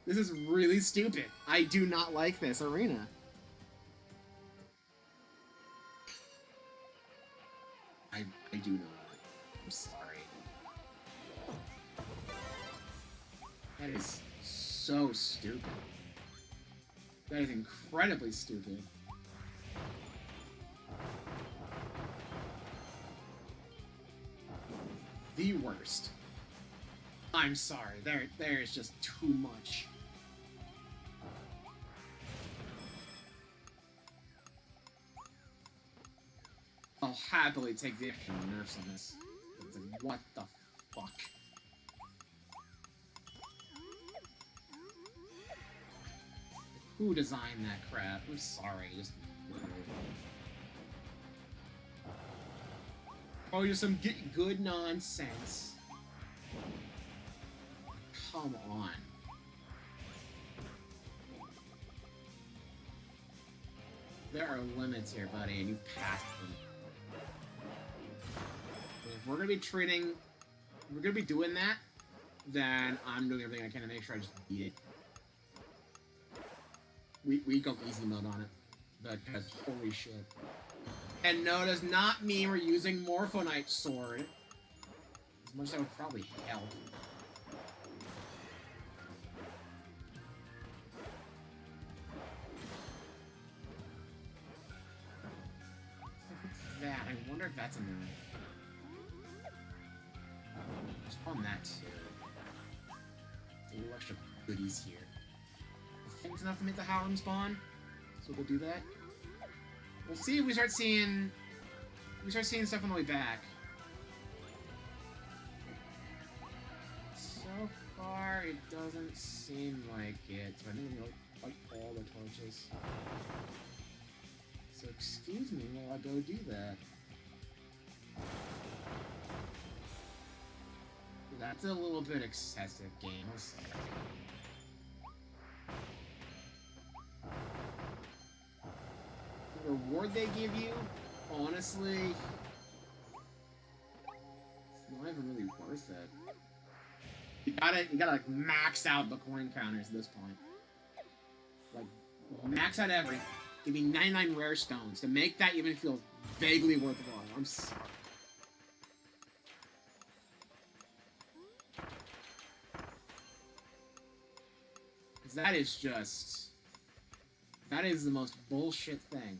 Speaker 1: This is really stupid. I do not like this arena. I do not. I'm sorry. That is so stupid. That is incredibly stupid. The worst. I'm sorry. There is just too much. I'll happily take the extra nerfs on this. It's like, what the fuck? Who designed that crap? I'm sorry. Just... Oh, just some good nonsense. Come on. There are limits here, buddy, and you've passed them. If we're gonna be doing that, then I'm doing everything I can to make sure I just beat it. We go easy mode on it, because holy shit. And no, does not mean we're using Morphonite Sword, as much as that would probably help. What's that? I wonder if that's enough. Just on that too. A little extra goodies here. I think it's enough to make the Howlin spawn, so we'll do that. We'll see if we start seeing stuff on the way back. So far, it doesn't seem like it. So I think we like all the torches. So excuse me while I go do that. That's a little bit excessive, game. I'm sorry. The reward they give you, honestly, it's not even really worth it. You gotta like max out the coin counters at this point. Like max out everything. Give me 99 rare stones to make that even feel vaguely worthwhile. I'm sorry. That is the most bullshit thing.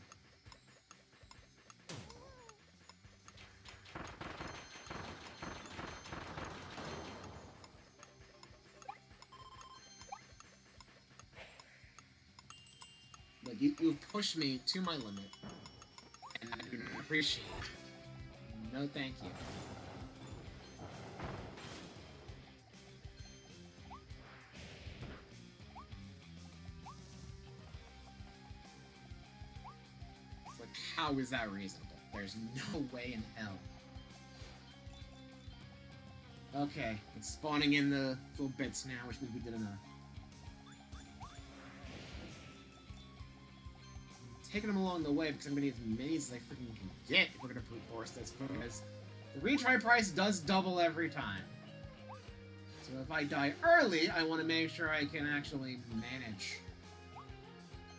Speaker 1: Like, you've pushed me to my limit, and I do not appreciate it. No thank you. How is that reasonable? There's no way in hell. Okay, it's spawning in the little bits now, which means we did enough. I'm taking them along the way because I'm gonna need as many as I freaking can get if we're gonna brute force this, because the retry price does double every time. So if I die early, I want to make sure I can actually manage.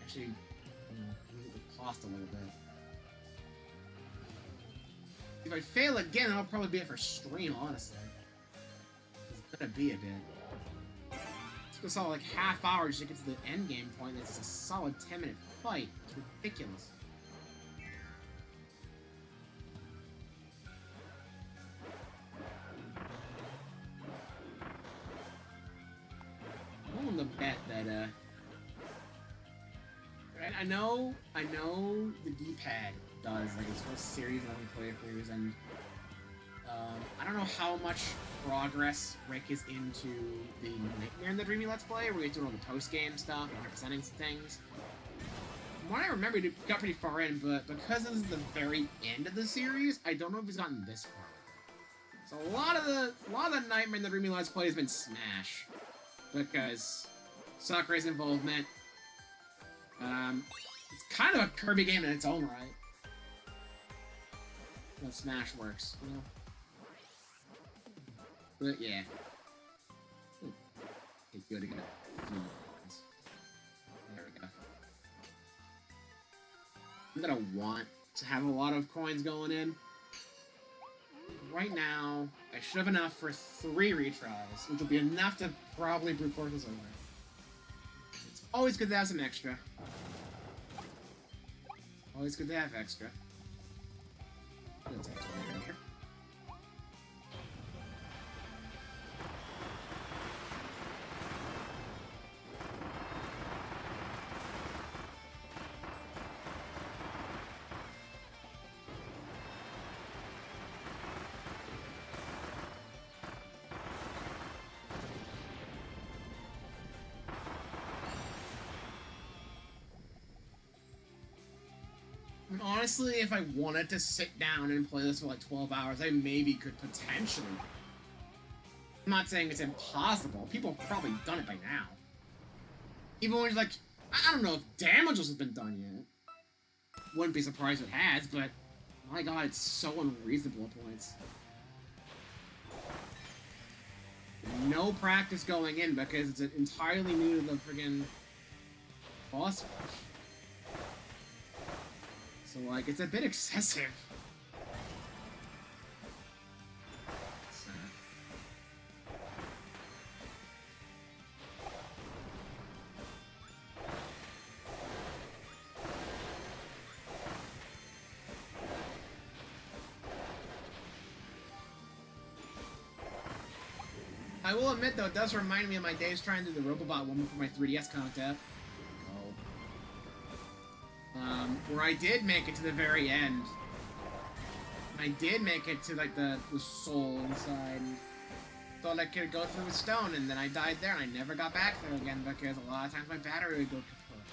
Speaker 1: Actually, limit the cost a little bit. If I fail again, that'll probably be it for stream, honestly. It's gonna be a bit. It's gonna solve like half hour just to get to the end game point. It's a solid 10-minute fight. It's ridiculous. I'm willing to bet that I know the D-pad does like its first series of playthroughs, and I don't know how much progress Rick is into the Nightmare in the Dreamy Let's Play, where he's doing all the post-game stuff and representing things. From what I remember, he got pretty far in, but because this is the very end of the series, I don't know if he's gotten this far with it. So a lot of the Nightmare in the Dreamy Let's Play has been Smash, because Sakurai's involvement. It's kind of a Kirby game in its own right. Well, Smash works, you know? But yeah. Okay, good again. There we go. I'm gonna want to have a lot of coins going in. Right now, I should have enough for 3 retries, which will be enough to probably brute force this over. It's always good to have some extra. Always good to have extra. Let's actually here. honestly, if I wanted to sit down and play this for like 12 hours, I maybe could potentially. I'm not saying it's impossible. People have probably done it by now. Even when it's like, I don't know if Damages has been done yet. Wouldn't be surprised if it has, but my god, it's so unreasonable at points. No practice going in because it's entirely new to the friggin' boss rush. So, like, it's a bit excessive. So. I will admit, though, it does remind me of my days trying to do the Robobot woman for my 3DS contest. Where I did make it to the very end. I did make it to, like, the soul inside. Thought I could go through with stone, and then I died there, and I never got back there again because a lot of times my battery would go kaput.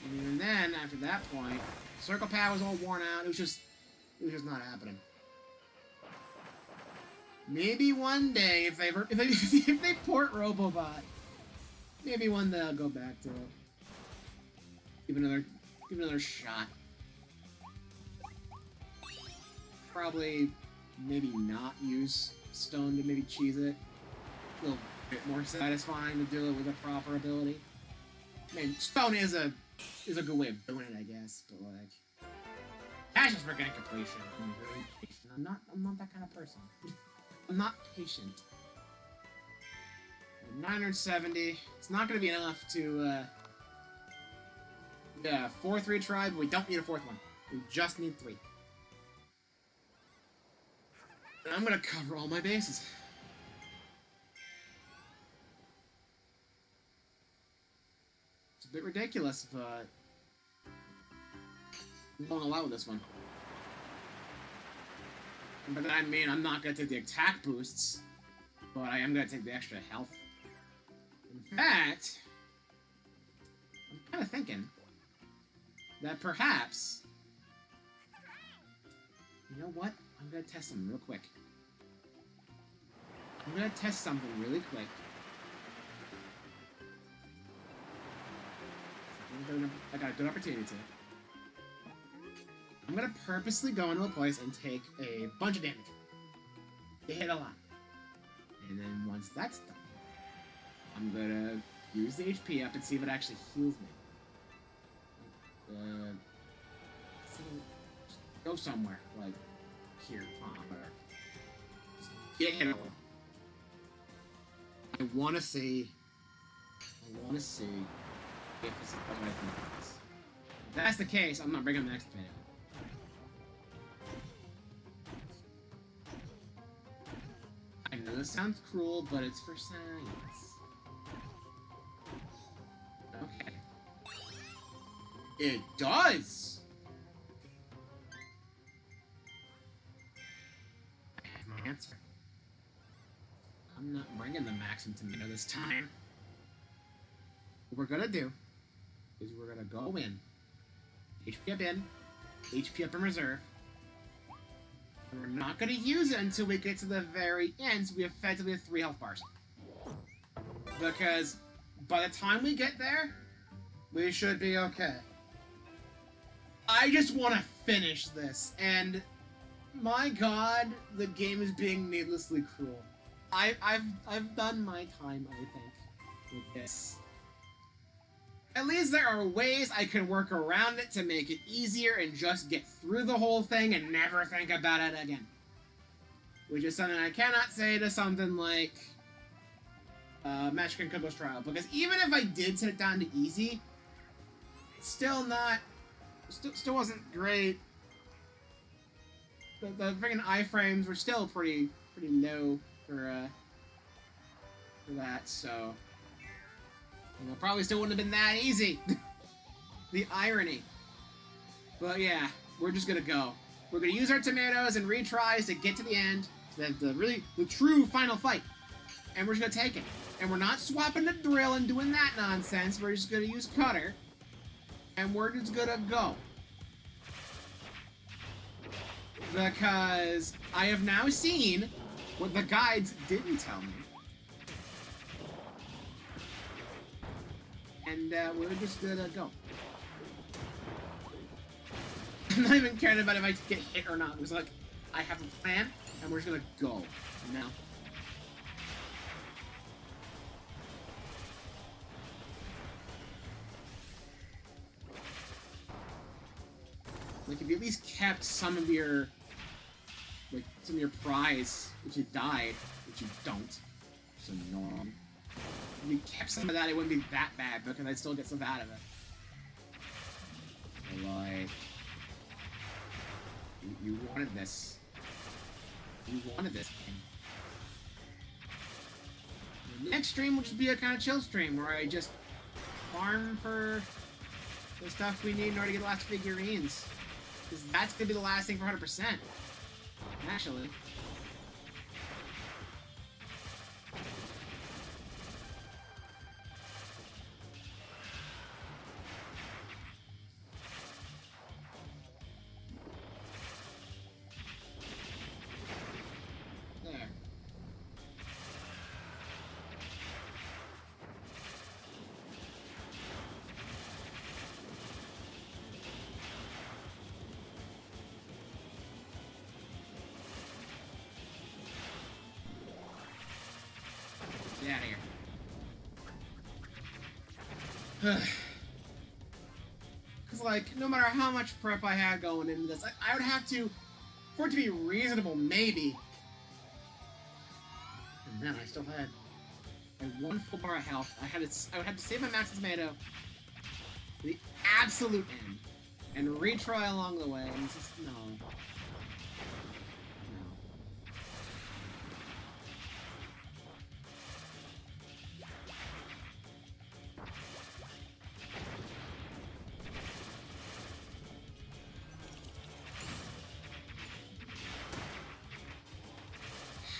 Speaker 1: And even then, after that point, circle pad was all worn out. It was just not happening. Maybe one day, if they port Robobot, maybe one day I'll go back to it. Give another shot. Probably, maybe not use stone to maybe cheese it. A little bit more satisfying to do it with a proper ability. I mean, stone is a good way of doing it, I guess. But like, passion's for getting completion. I'm very patient. I'm not that kind of person. I'm not patient. 970. It's not going to be enough to. Yeah, 4th retry, but we don't need a 4th one. We just need 3. And I'm gonna cover all my bases. It's a bit ridiculous, but I'm going all out with this one. But I mean, I'm not gonna take the attack boosts, but I am gonna take the extra health. In fact, I'm kind of thinking that perhaps, you know what? I'm gonna test something real quick. I'm gonna test something really quick. I got a good opportunity to. I'm gonna purposely go into a place and take a bunch of damage. To hit a lot. And then once that's done, I'm gonna use the HP up and see if it actually heals me. So go somewhere, like here, or just get hit a little. I want to see if this is what I think it is. If that's the case, I'm not bringing up the next video. I know this sounds cruel, but it's for science. Okay. It does! I have my answer. I'm not bringing the Maxim Tomato this time. What we're gonna do is we're gonna go in, HP up in, HP up in reserve. And we're not gonna use it until we get to the very end, so we effectively have 3 health bars. Because by the time we get there, we should be okay. I just want to finish this, and my god, the game is being needlessly cruel. I've done my time, I think, with this. At least there are ways I can work around it to make it easier and just get through the whole thing and never think about it again. Which is something I cannot say to something like Magic and Kumbo's Trial, because even if I did set it down to easy, it's still not, still wasn't great. The freaking iframes were still pretty low for that, so you know, probably still wouldn't have been that easy. The irony. But yeah, we're just gonna go. We're gonna use our tomatoes and retries to get to the end, to the true final fight, and we're just gonna take it. And we're not swapping the drill and doing that nonsense. We're just gonna use cutter, and we're just gonna go. Because I have now seen what the guides didn't tell me. And we're just gonna go. I'm not even caring about if I get hit or not. It was like, I have a plan, and we're just gonna go. Now. Like, if you at least kept some of your, like, some of your prize, if you died, which you don't, so annoying. If you kept some of that, it wouldn't be that bad, because I'd still get stuff out of it. Like, you wanted this. You wanted this game. The next stream will just be a kind of chill stream, where I just farm for the stuff we need in order to get the last figurines. Because that's going to be the last thing for 100%. Actually. There. Get out of here. Because, like, no matter how much prep I had going into this, I would have to, for it to be reasonable, maybe. And then I still had one full bar of health. I would have to save my max tomato to the absolute end and retry along the way. And it's just, no.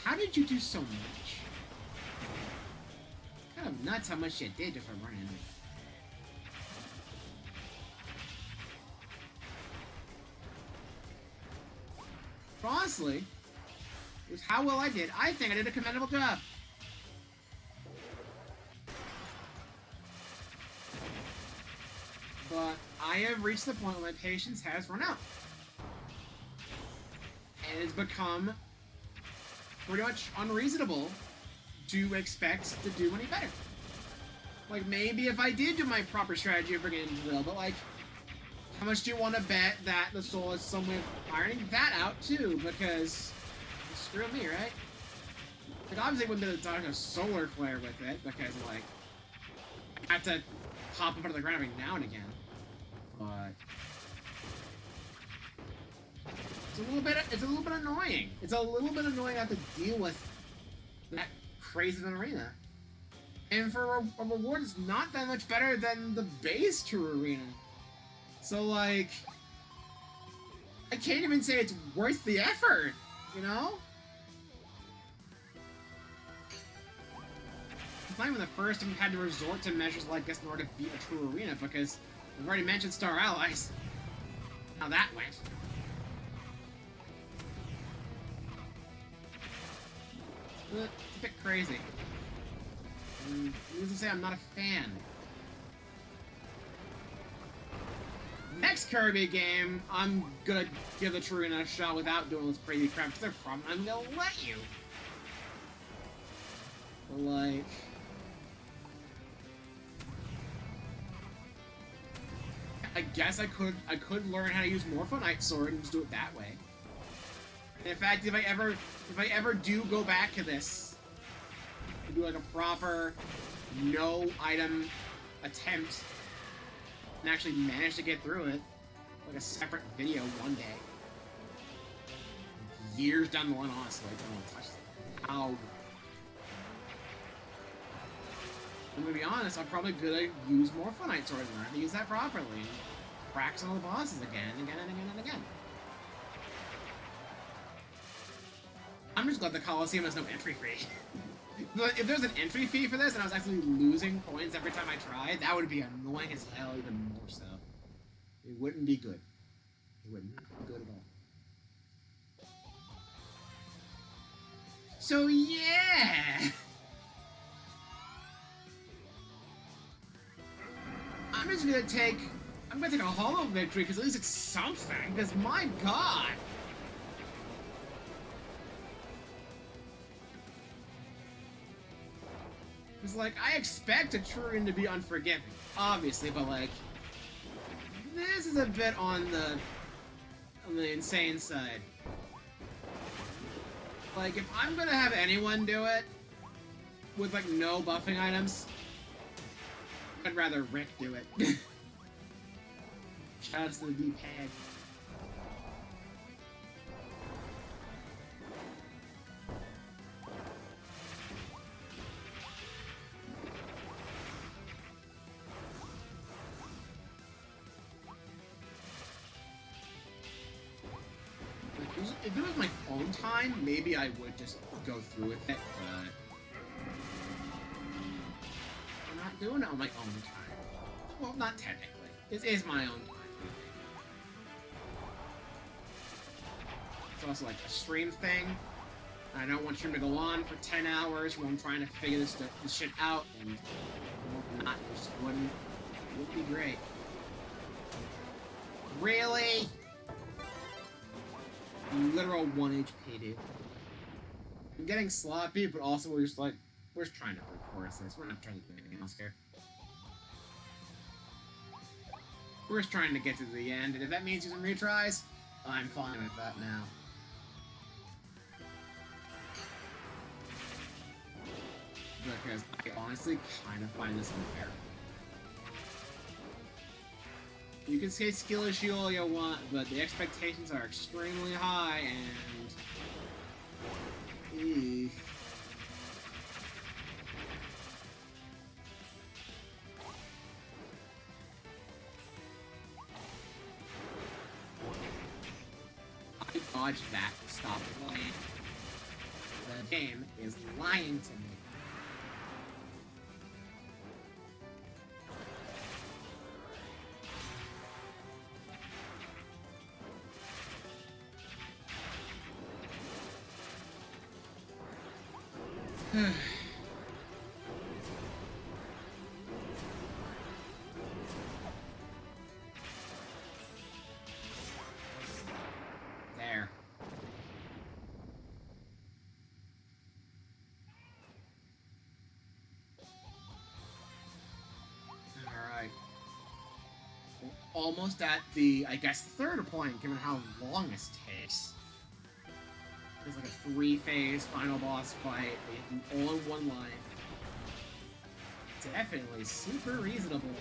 Speaker 1: How did you do so much? It's kind of nuts how much you did just for running. Honestly, it was how well I did. I think I did a commendable job. But I have reached the point where my patience has run out. And it's become pretty much unreasonable to expect to do any better. Like, maybe if I did do my proper strategy of bringing in drill, but like, how much do you want to bet that the soul is some way of ironing that out too? Because screw me, right? Like, obviously, I wouldn't be able to dodge a solar flare with it because, like, I have to pop up out of the ground every now and again. But it's a little bit annoying. It's a little bit annoying to have to deal with that crazy of an arena. And for a reward, it's not that much better than the base true arena. So, like, I can't even say it's worth the effort, you know? It's not even the first time we've had to resort to measures like this in order to beat a true arena, because we've already mentioned Star Allies. How that went. It's a bit crazy. And needless to say, I'm not a fan. Next Kirby game, I'm gonna give the true arena a shot without doing this crazy crap, because they're probably not gonna let you. But, like, I guess I could learn how to use Morphonite Sword and just do it that way. And in fact, if I ever do go back to this, and do like a proper no item attempt and actually manage to get through it, like a separate video one day. Years down the line, honestly, I don't want to touch it. How? I'm gonna be honest, I'm probably gonna use Morphonite Sword and learn to use that properly. And crack some of the bosses again and again and again and again. I'm just glad the Coliseum has no entry fee. If there's an entry fee for this and I was actually losing points every time I tried, that would be annoying as hell, even more so. It wouldn't be good. It wouldn't be good at all. So yeah! I'm gonna take a hollow victory, because at least it's something, because my god! It's like, I expect a Turian to be unforgiving, obviously, but like, this is a bit on the insane side. Like, if I'm gonna have anyone do it, with like no buffing items, I'd rather Rick do it. Shoutouts to the D-pad. If it was my own time, maybe I would just go through with it, but I'm not doing it on my own time. Well, not technically. It is my own time. It's also like a stream thing. I don't want stream to go on for 10 hours while I'm trying to figure this shit out, and not just wouldn't be great. Really? Literal 1 HP, dude. I'm getting sloppy, but also we're just trying to brute force this. We're not trying to do anything else here. We're just trying to get to the end, and if that means using retries, I'm fine with that now. Because I honestly kind of find this unfair. You can say skill issue all you want, but the expectations are extremely high, and... Eesh. I dodged that to stop playing. The game is lying to me. There. Alright. We're almost at the, I guess, third point, given how long this takes. It's like a 3-phase final boss fight, all in one line. Definitely super reasonable.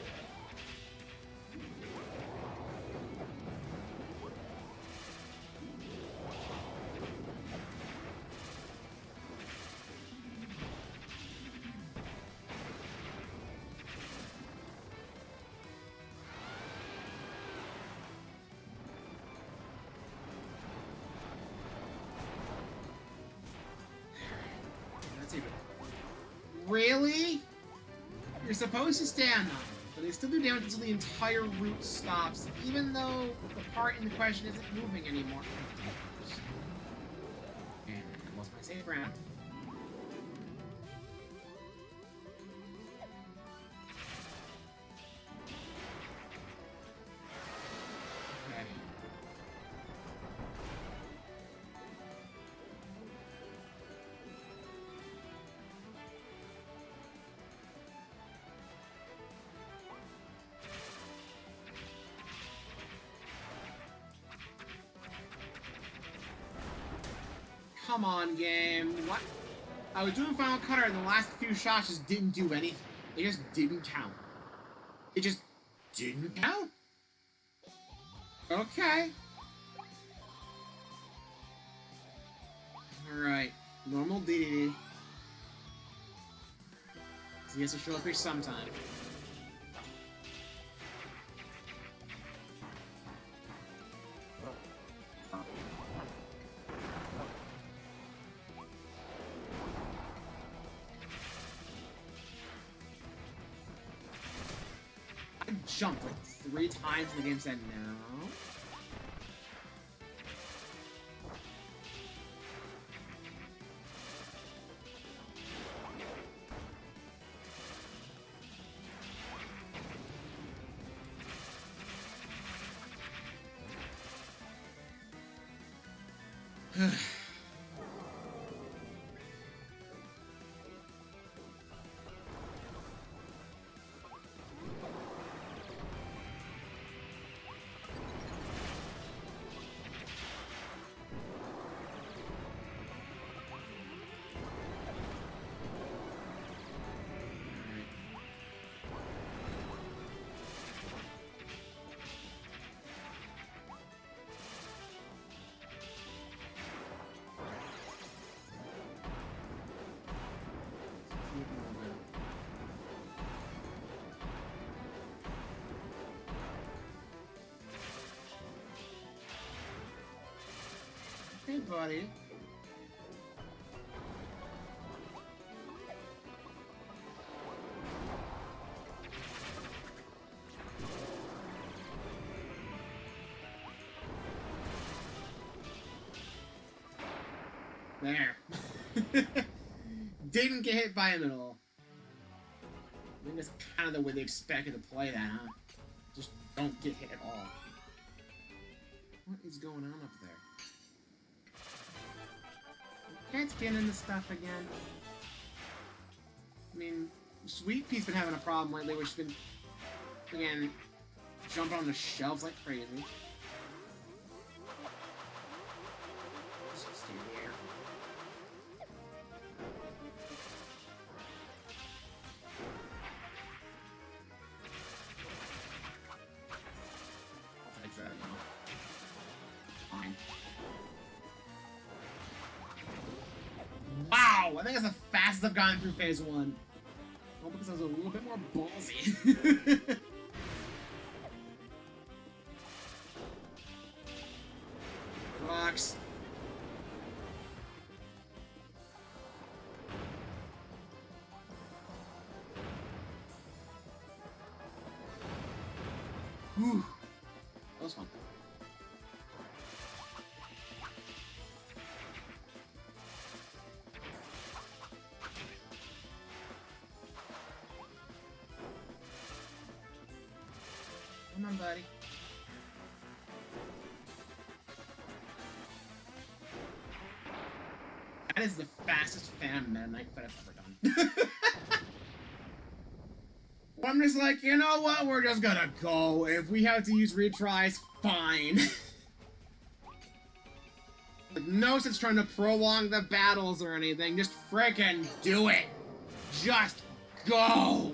Speaker 1: Really? You're supposed to stand on them, but they still do damage until the entire route stops, even though the part in question isn't moving anymore. And I lost my save ground. Okay. Come on, game. What? I was doing Final Cutter and the last few shots just didn't do anything. They just didn't count. It just didn't count? Okay. Alright. Normal DDD. So he has to show up here sometime. Jumped like 3 times and the game said no. Hey, buddy. There. Didn't get hit by him at all. I think that's kind of the way they expected to play that, huh? Just don't get hit at all. What is going on up there? Cat's getting into stuff again. I mean, Sweet Pea's been having a problem lately where she's been, again, jumping on the shelves like crazy. Just stay there. I'll take that now. Fine. Wow! I think that's the fastest I've gotten through phase 1. Well, because I was a little bit more ballsy. Rocks. Whew. That was fun. Come on, buddy. That is the fastest Phantom Meta Knight fight I've ever done. I'm just like, you know what? We're just gonna go. If we have to use retries, fine. Like, no sense trying to prolong the battles or anything. Just frickin' do it. Just go.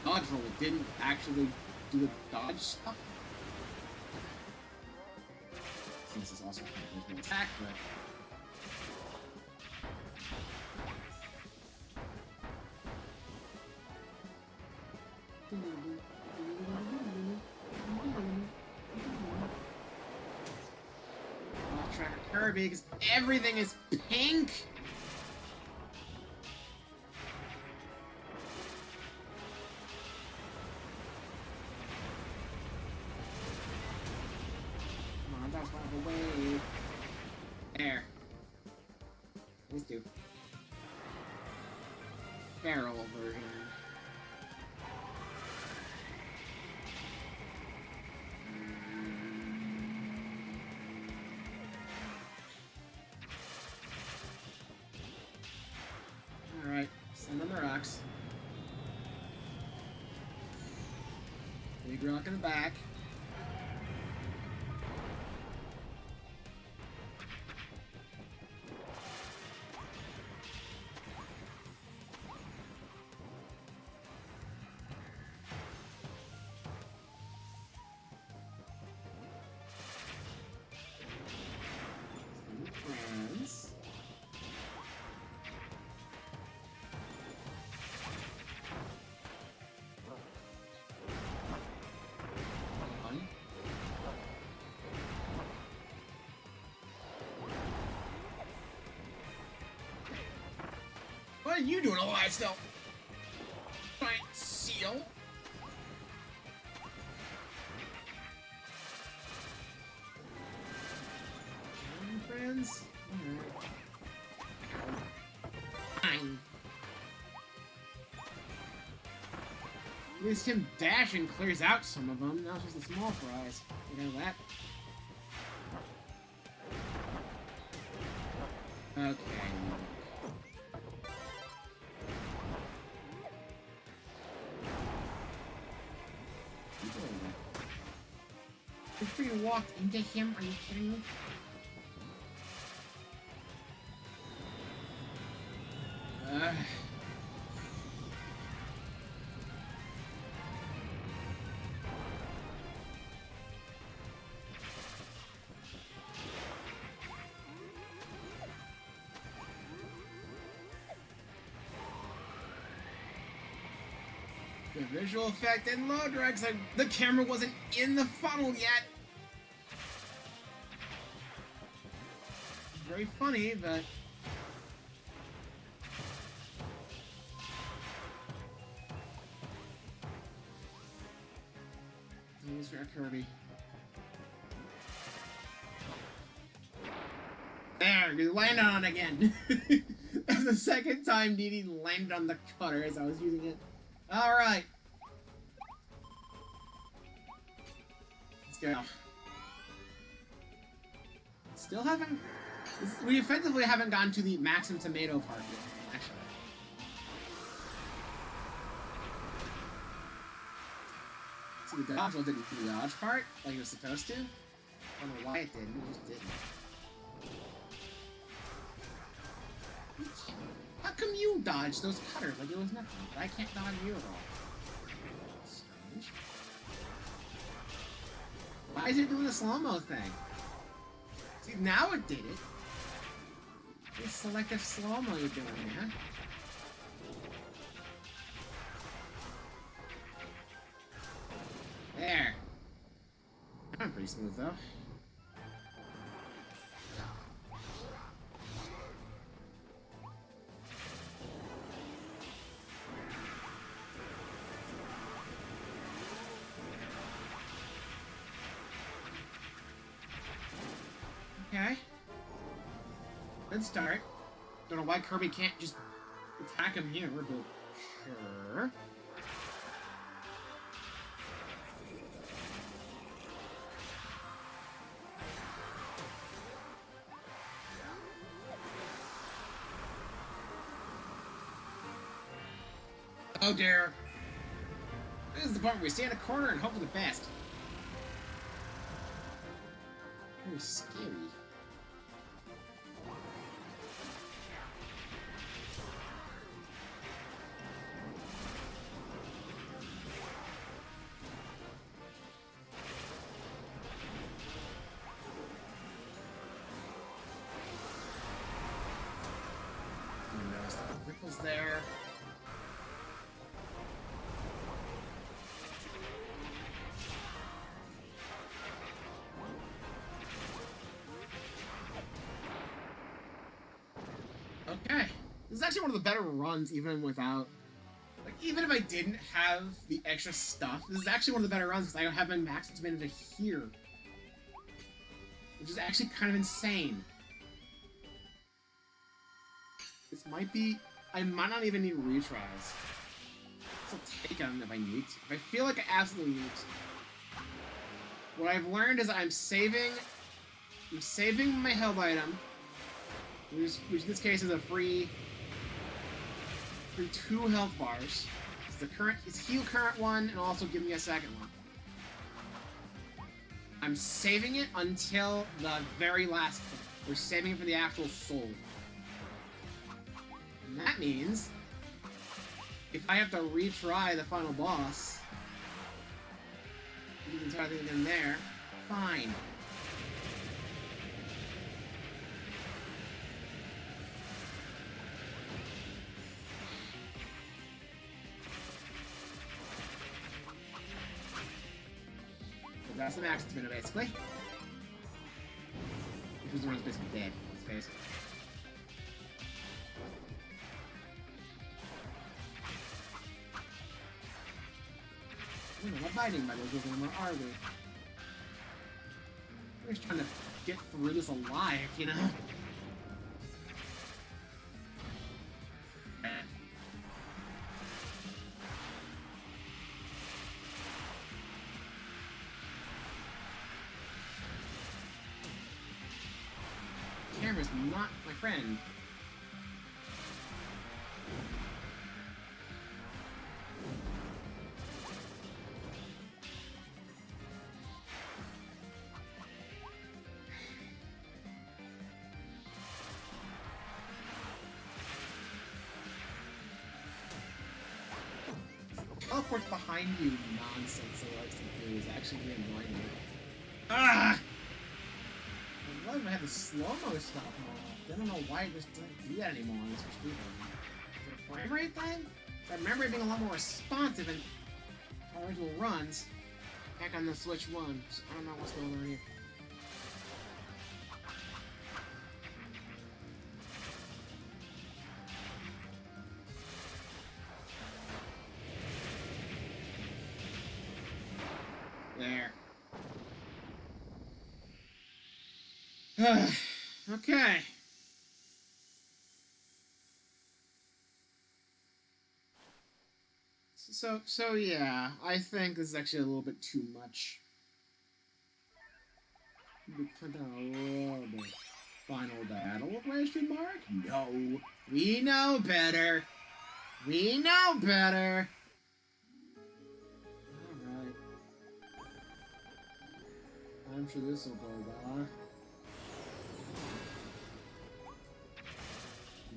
Speaker 1: Dodge roll didn't actually do the dodge stuff. This is also kind of an attack, but I'll try Kirby because everything is pink. Away. There. Let's do barrel version. Alright, send on the rocks. Big rock in the back. What are you doing alive still? Giant seal? Friends? Fine. At least him dashing clears out some of them. Now it's just the small fries. You know that? Okay. Before you walked into him, are you kidding me? The visual effect didn't load right because the camera wasn't in the funnel yet. Very funny, but he's for Kirby. There, you landed on it again. That's the second time Dee landed on the cutter as I was using it. Alright. Let's go. Still haven't... We effectively haven't gotten to the Maxim Tomato part yet, actually. See, the dodge roll didn't do the dodge part, like it was supposed to. I don't know why it didn't, it just didn't. How come you dodged those cutters like it was nothing, but I can't dodge you at all? Strange. Why is it doing the slow-mo thing? See, now it did it. It's selective slow-mo you're doing, man. There. I'm pretty smooth, though. Okay. Good start. Don't know why Kirby can't just attack him here, but sure. Oh dear. This is the part where we stay in a corner and hope for the best. Very scary. Notice the ripples there. Okay. This is actually one of the better runs, even without... Like, even if I didn't have the extra stuff, this is actually one of the better runs, because I have my max tomato to here. Which is actually kind of insane. This might be... I might not even need retries. I'll take them if I need to. If I feel like I absolutely need to. What I've learned is I'm saving my health item, which in this case is a free 2 health bars. It's heal current one, and also give me a second one. I'm saving it until the very last thing. We're saving it for the actual soul. And that means if I have to retry the final boss, you can try things in there, fine. So that's the max tomato, basically. Which is the one that's basically dead, let's face it. We're not fighting by those anymore, are we? We're just trying to get through this alive, you know? camera's not my friend. Teleports behind you nonsense that likes to do is actually really annoying me. Ah! I love I have the slow-mo stuff on. I don't know why it just doesn't do that anymore on this Switch. Is it a frame rate thing? I remember it being a lot more responsive in original runs back on the Switch 1. So I don't know what's going on here. There. Okay. So yeah, I think this is actually a little bit too much. We put down a little bit. Final battle, question mark? No. We know better. We know better. Alright. I'm sure this will go well.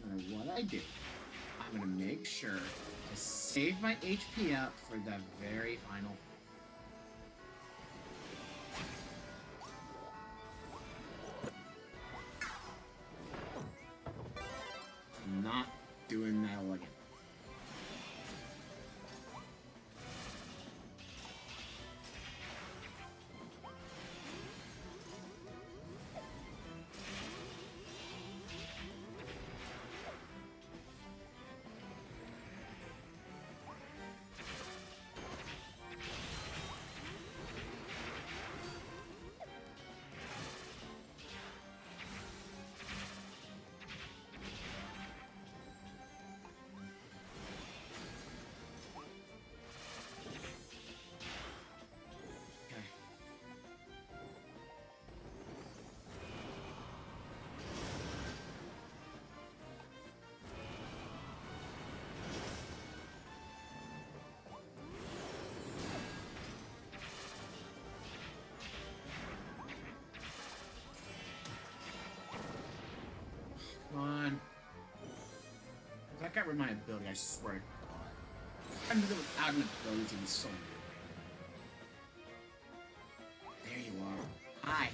Speaker 1: No matter what I do, I'm gonna make sure to save my HP up for the very final. I'm not doing that all again. Come on. If I got rid of my ability, I swear to God. I'm doing without an ability to be so weird. There you are. Hi.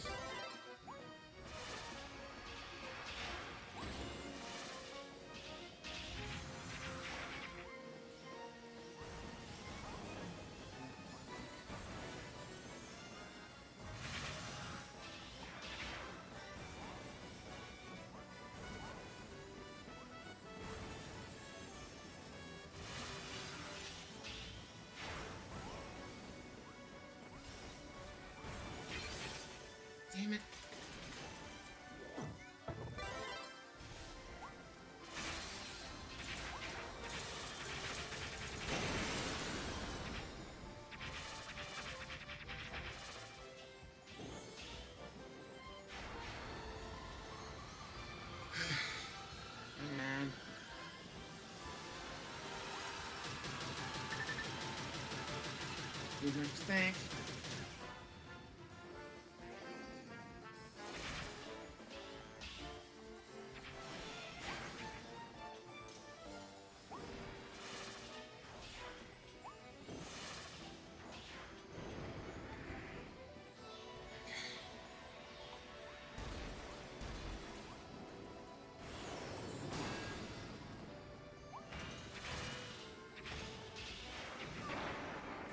Speaker 1: Damn it. Man. You don't think?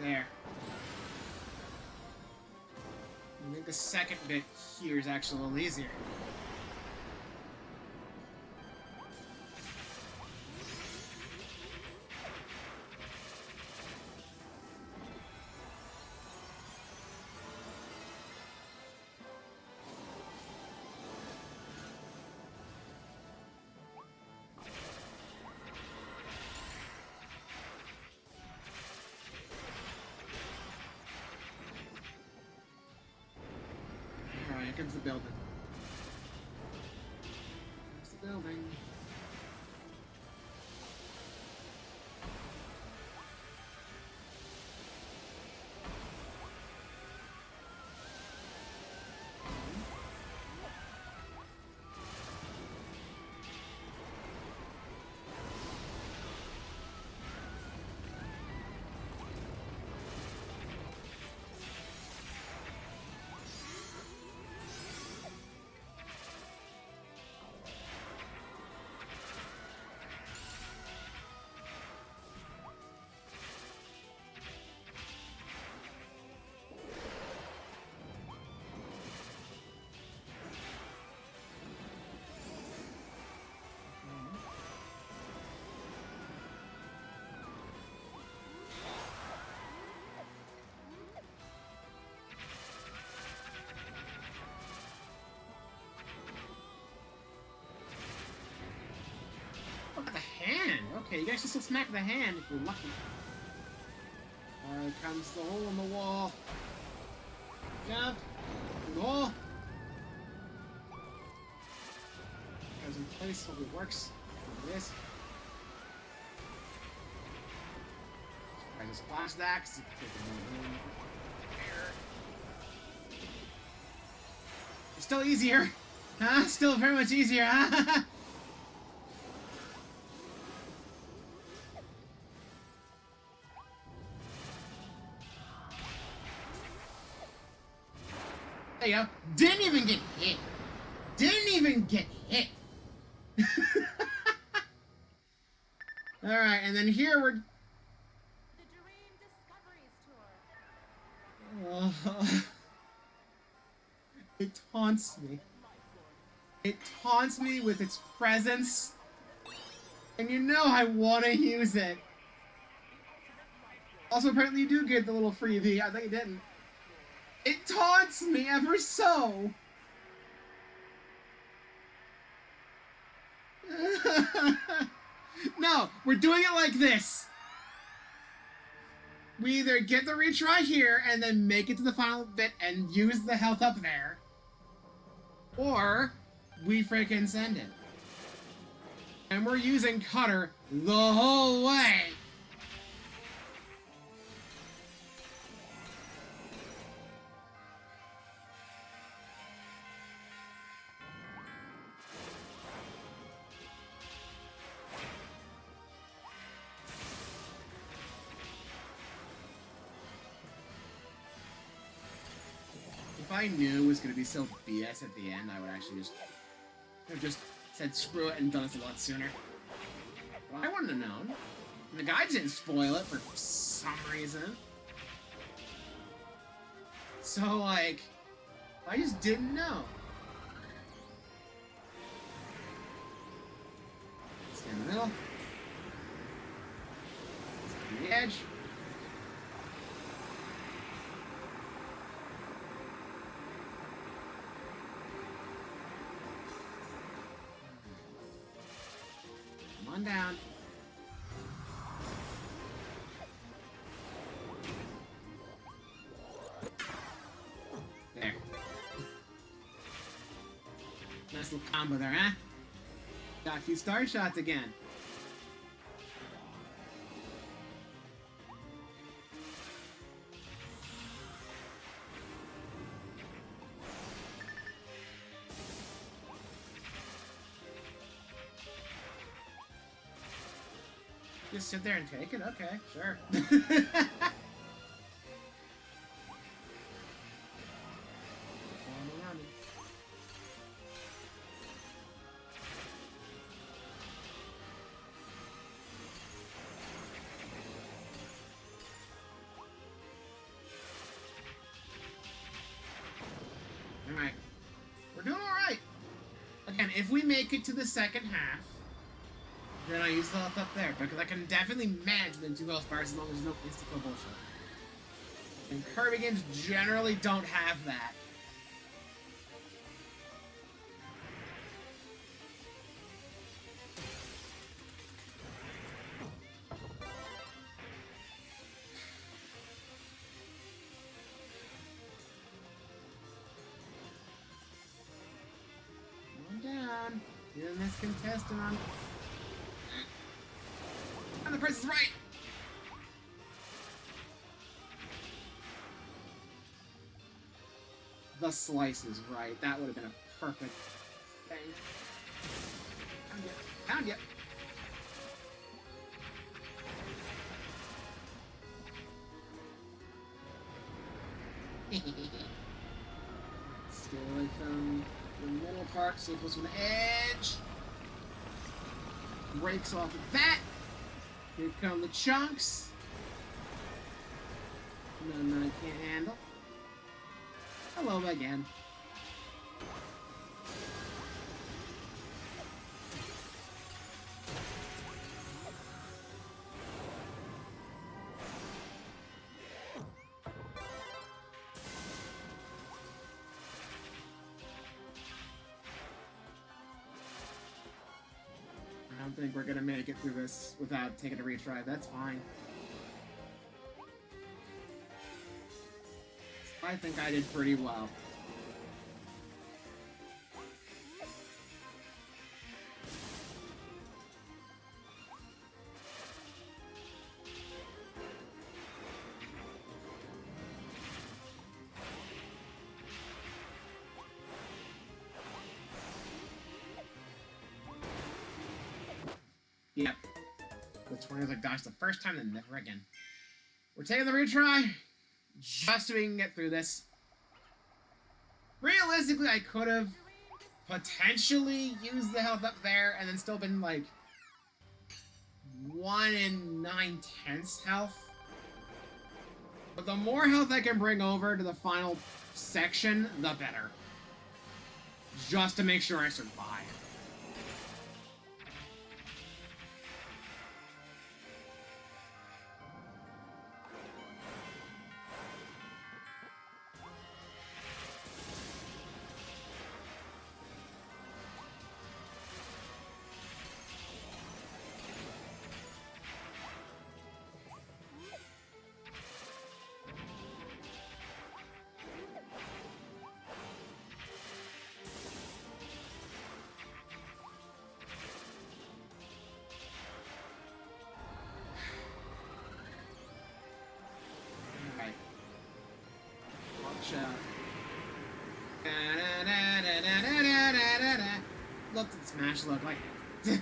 Speaker 1: There. I think the second bit here is actually a little easier. Alright, here comes the building. building. Hand. Okay, you guys just smack the hand if you're lucky. Alright, comes the hole in the wall. Jump. Through the hole. Goes in place. Hope it works. Look at this. I just flash that because it's still easier. Huh? Still very much easier, huh? There you go. Didn't even get hit. Didn't even get hit. Alright, and then here we're...
Speaker 2: The Dream Discoveries Tour.
Speaker 1: It taunts me. It taunts me with its presence. And you know I want to use it. Also, apparently you do get the little freebie. I think you didn't. It taunts me ever so. No, we're doing it like this. We either get the retry here and then make it to the final bit and use the health up there, or we freaking send it. And we're using Cutter the whole way. If I knew it was going to be so BS at the end, I would actually just said screw it and done this a lot sooner. But I wouldn't have known. And the guides didn't spoil it for some reason. So, like, I just didn't know. Stay in the middle. Stay on the edge. Come on down. There. Nice little combo there, huh? Got a few star shots again. Just sit there and take it? Okay, sure. Alright. We're doing alright. Again, if we make it to the second half, then I use the health up there, because I can definitely manage within 2 health bars as long as there's no insta-kill bullshit. And Kirby games generally don't have that. Come on down. In this contestant on... And the Price is Right! The Slice is Right. That would have been a perfect thing. Found ya. Found ya. Stay away from the middle part, so close to the edge. Breaks off of that. Here come the chunks. None I can't handle. Hello again. I don't think we're gonna make it through this without taking a retry. That's fine. I think I did pretty well. Yep. The 20 was like, gosh, the first time, then never again. We're taking the retry, just so we can get through this. Realistically, I could have potentially used the health up there and then still been like 1 9/10 health. But the more health I can bring over to the final section, the better. Just to make sure I survive. Look at Smash look like it.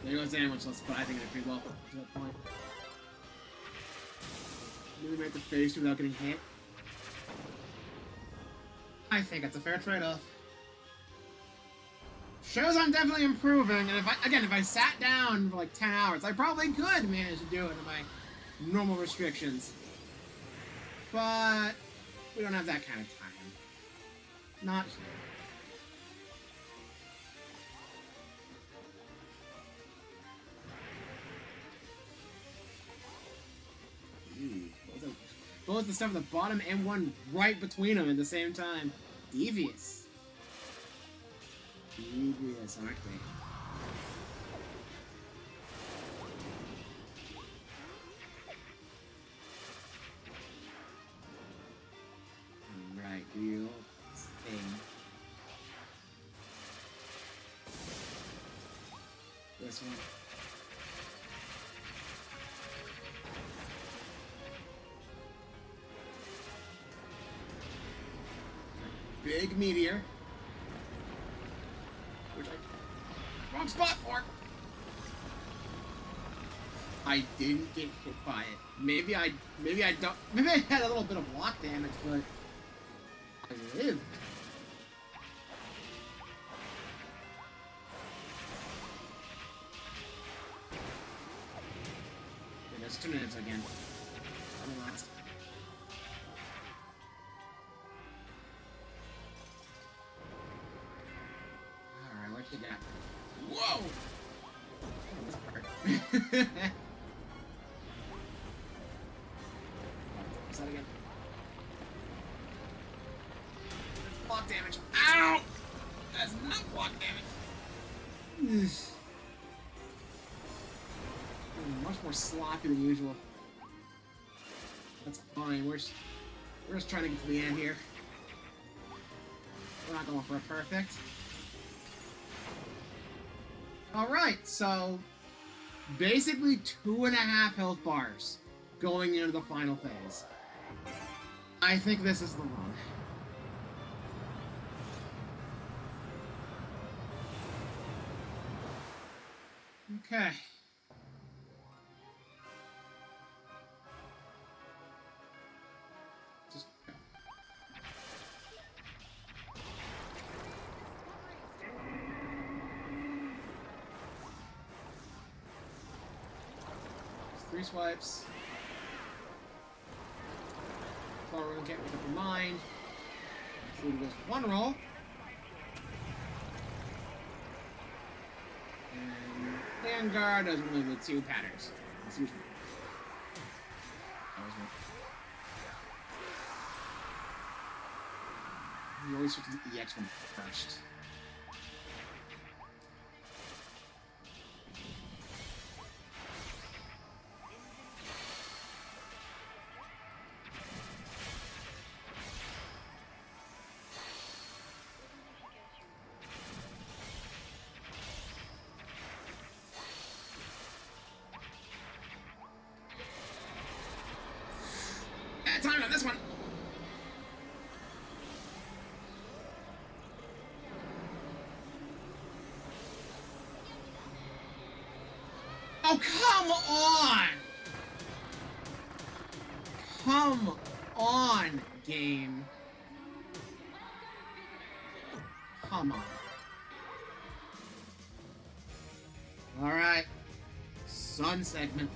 Speaker 1: There goes sandwich, but I think I did pretty well to that point. Really make the face without getting hit. I think that's a fair trade-off. Shows I'm definitely improving, and if I sat down for like 10 hours, I probably could manage to do it in my normal restrictions. But we don't have that kind of time. Not here. Both the stuff at the bottom and one right between them at the same time. Devious. Devious, aren't they? Right, real thing. This one. Big meteor. Which wrong spot for. I didn't get hit by it. Maybe I don't. Maybe I had a little bit of block damage, but I lived. Okay, there's 2 minutes again. Alright, where'd you get? Whoa! This part. What's that again? That's block damage. Ow! That's not block damage. Much more sloppy than usual. That's fine. We're just trying to get to the end here. We're not going for a perfect. Alright, so basically 2.5 health bars going into the final phase. I think this is the one. Okay. Just go. Just 3 swipes. Flower will get rid of the mind. So it goes 1 roll. And Vanguard does one of the 2 patterns. Excuse me. That was one. You always switch to the EX one first. Time on this one. Oh, come on! Come on, game. Come on. Alright. Sun segment.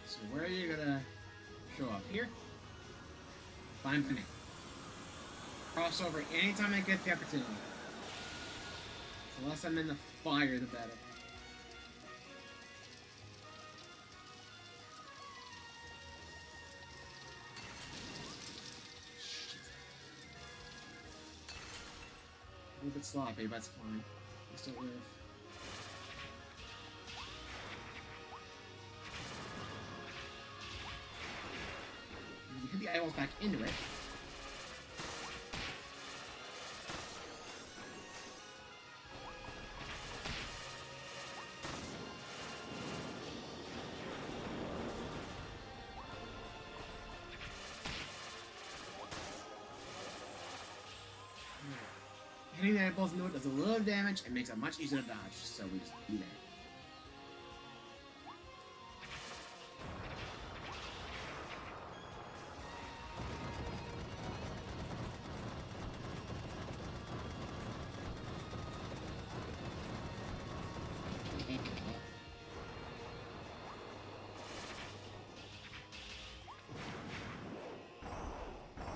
Speaker 1: So where are you gonna show up? Here? Fine for me. Crossover anytime I get the opportunity. The less I'm in the fire, the better. Shit. A little bit sloppy, but it's fine. I still live. Hit the eyeballs back into it. Hitting the eyeballs into it does a little damage and makes it much easier to dodge, so we just do that.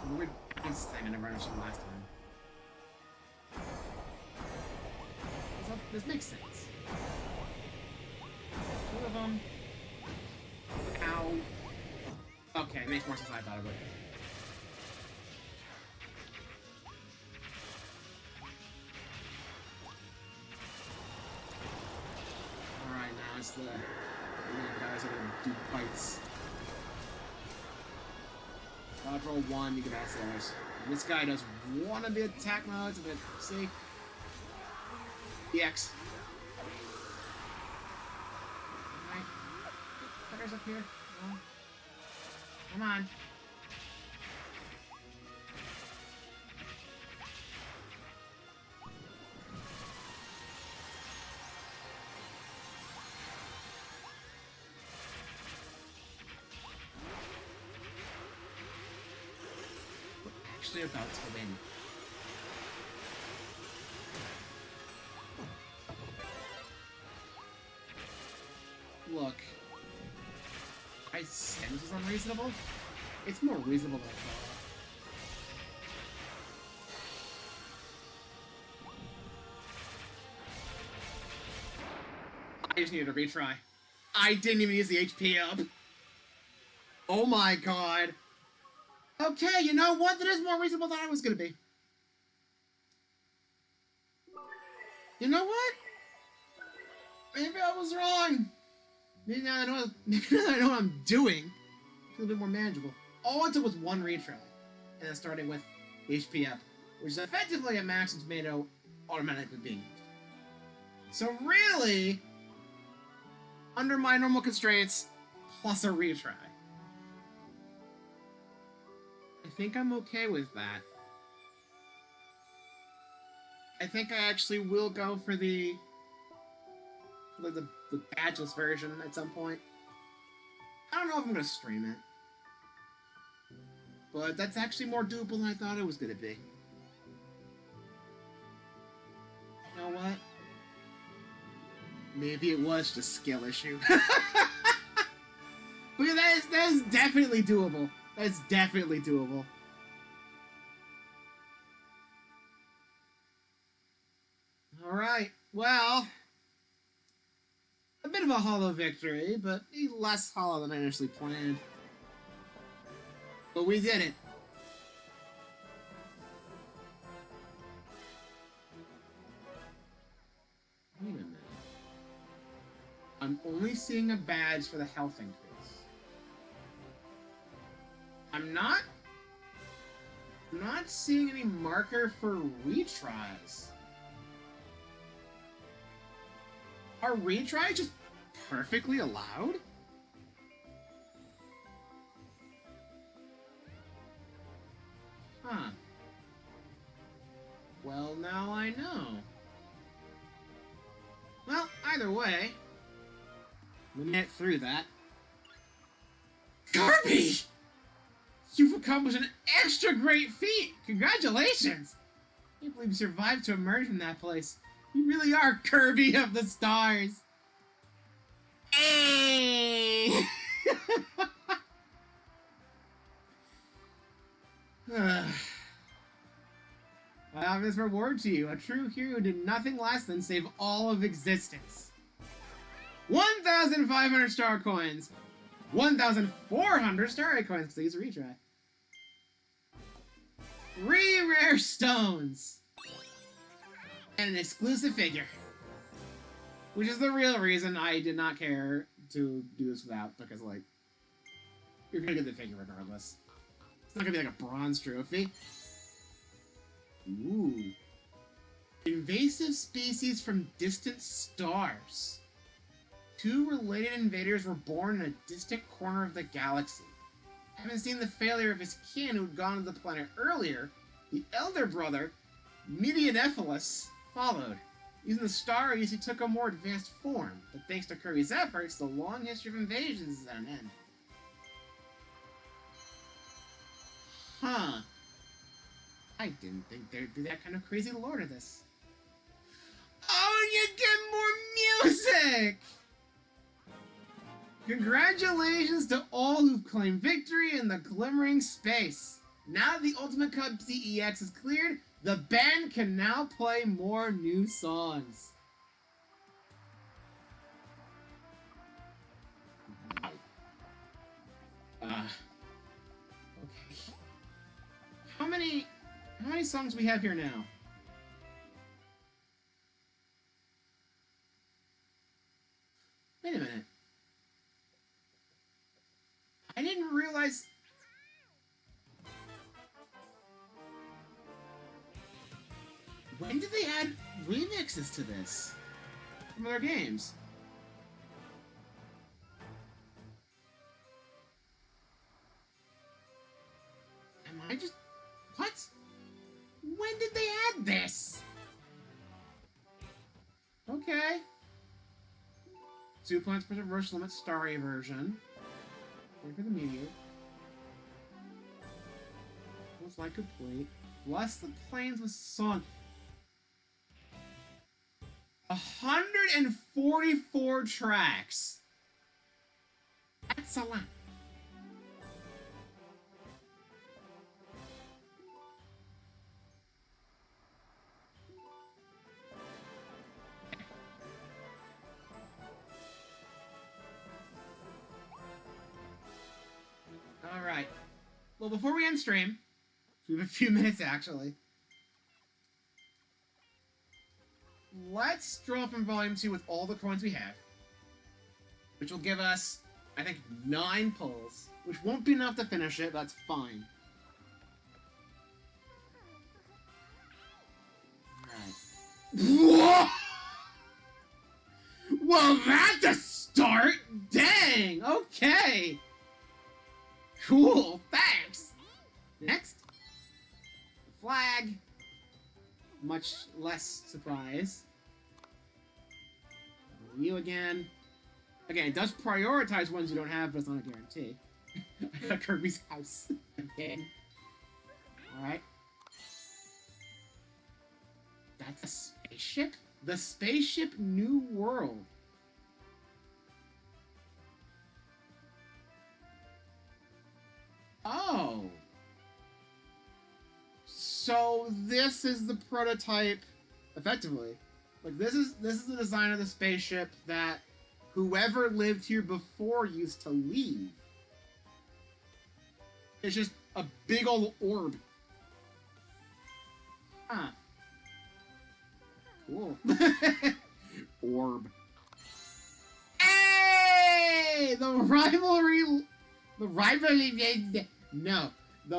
Speaker 1: We were this time and never understood last time. This makes sense. 2 of them. Ow. Okay, it makes more sense than I thought it would. Alright, now it's the guys that are gonna do bites. Dodge roll 1, you can pass the others. And this guy does one of the attack modes, but see? EX. Alright. Fuckers up here. No. Come on. We're actually about to win. Look. I said this was unreasonable. It's more reasonable than I thought. I just needed a retry. I didn't even use the HP up. Oh my god. Okay, you know what? That is more reasonable than I was gonna be. You know what? Maybe I was wrong. Maybe now I know what I'm doing. It's a little bit more manageable. All it took was one retry. And then starting with HP up, which is effectively a max and tomato automatically being used. So really, under my normal constraints, plus a retry. I think I'm okay with that. I think I actually will go for the badgeless version at some point. I don't know if I'm gonna stream it. But that's actually more doable than I thought it was gonna be. You know what? Maybe it was just a skill issue. But that is definitely doable. That's definitely doable. Alright, well, a bit of a hollow victory, but less hollow than I initially planned. But we did it. Wait a minute. I'm only seeing a badge for the health increase. I'm not seeing any marker for retries. Are retries just perfectly allowed? Huh. Well, now I know. Well, either way, we made it through that. Kirby! You've accomplished an extra great feat! Congratulations! I can't believe you survived to emerge from that place. You really are Kirby of the stars! Hey! I have this reward to you. A true hero did nothing less than save all of existence. 1,500 star coins! 1,400 star coins, please retry. 3 rare stones! And an exclusive figure. Which is the real reason I did not care to do this without, because, like, you're gonna get the figure regardless. It's not gonna be like a bronze trophy. Ooh. Invasive species from distant stars. 2 related invaders were born in a distant corner of the galaxy. Having seen the failure of his kin who had gone to the planet earlier, the elder brother, Medianephalus, followed. Using the star he took a more advanced form, but thanks to Kirby's efforts, the long history of invasions is at an end. Huh. I didn't think there'd be that kind of crazy lore to this. Oh, you get more music! Congratulations to all who've claimed victory in the glimmering space. Now that the Ultimate Cup ZEX is cleared, the band can now play more new songs. Okay. How many songs do we have here now? Wait a minute. I didn't realize... When did they add remixes to this from other games? Am I just... What? When did they add this? Okay. 2 points for the Rush Limit Starry version. 1 for the Meteor. Looks like complete. Bless the Plains with Song. 144 tracks. That's a lot. Alright. Well, before we end stream, we have a few minutes actually. Let's draw from Volume 2 with all the coins we have. Which will give us, I think, 9 pulls. Which won't be enough to finish it, but that's fine. Alright. Well, that's a start! Dang! Okay! Cool, thanks! Next. The flag. Much less surprise. You again. Again, it does prioritize ones you don't have, but it's not a guarantee. I got Kirby's house again. Alright. That's a spaceship? The Spaceship New World. Oh. So this is the prototype, effectively. Like this is the design of the spaceship that whoever lived here before used to leave. It's just a big old orb. Huh. Cool. Orb. Hey! The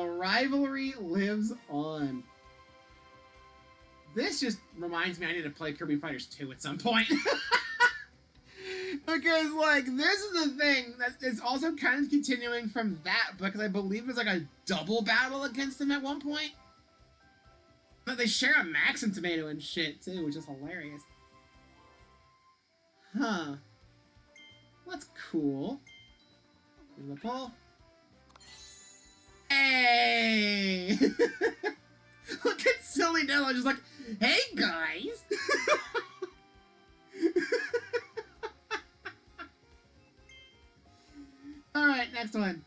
Speaker 1: rivalry lives on. This just reminds me I need to play Kirby Fighters 2 at some point. Because, like, this is the thing that is also kind of continuing from that, because I believe there's like a double battle against them at one point. But they share a Maxim tomato and shit, too, which is hilarious. Huh. That's cool. Here's the pull. Hey! Look at Silly Nello just like, hey guys! Alright, next one.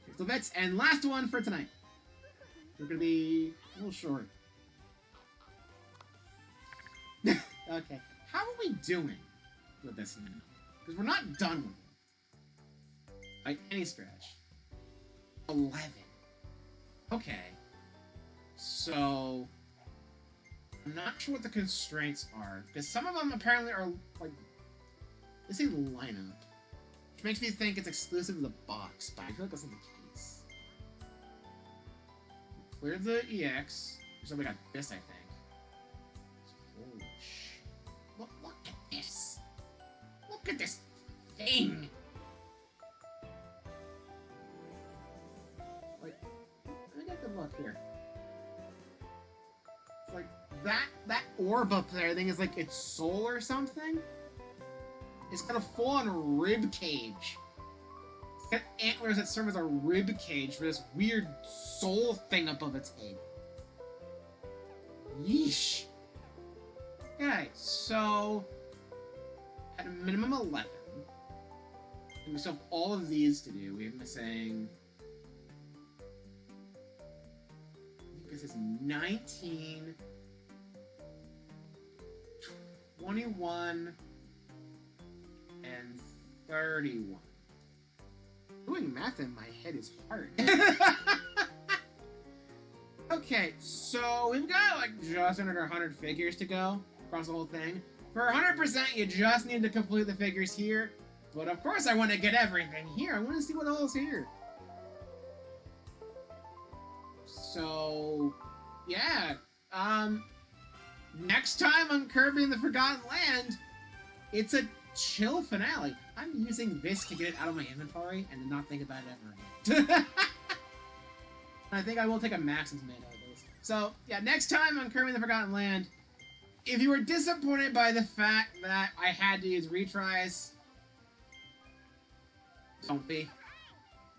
Speaker 1: Crystal Bits, and last one for tonight. We're gonna be a little short. Okay, how are we doing with this now? Because we're not done with it. By any stretch. 11. Okay. So, I'm not sure what the constraints are, because some of them apparently are, like, they say lineup, which makes me think it's exclusive to the box, but I feel like that's not the case. Clear the EX, so we got this, I think. Holy shit. Look at this! Look at this thing! Look here. It's like that orb up there, I think is like its soul or something. It's got a full-on rib cage. It's got antlers that serve as a rib cage for this weird soul thing above its head. Yeesh. Okay, so at a minimum 11. And we still have all of these to do. We're missing. This is 19, 21, and 31. Doing math in my head is hard. Okay, so we've got like just under 100 figures to go across the whole thing. For 100%, you just need to complete the figures here. But of course I want to get everything here. I want to see what else is here. So, yeah. Next time on Kirby in the Forgotten Land, it's a chill finale. I'm using this to get it out of my inventory and to not think about it ever again. I think I will take a maximum tomato of this. So, yeah, next time on Kirby in the Forgotten Land, if you were disappointed by the fact that I had to use retries, don't be.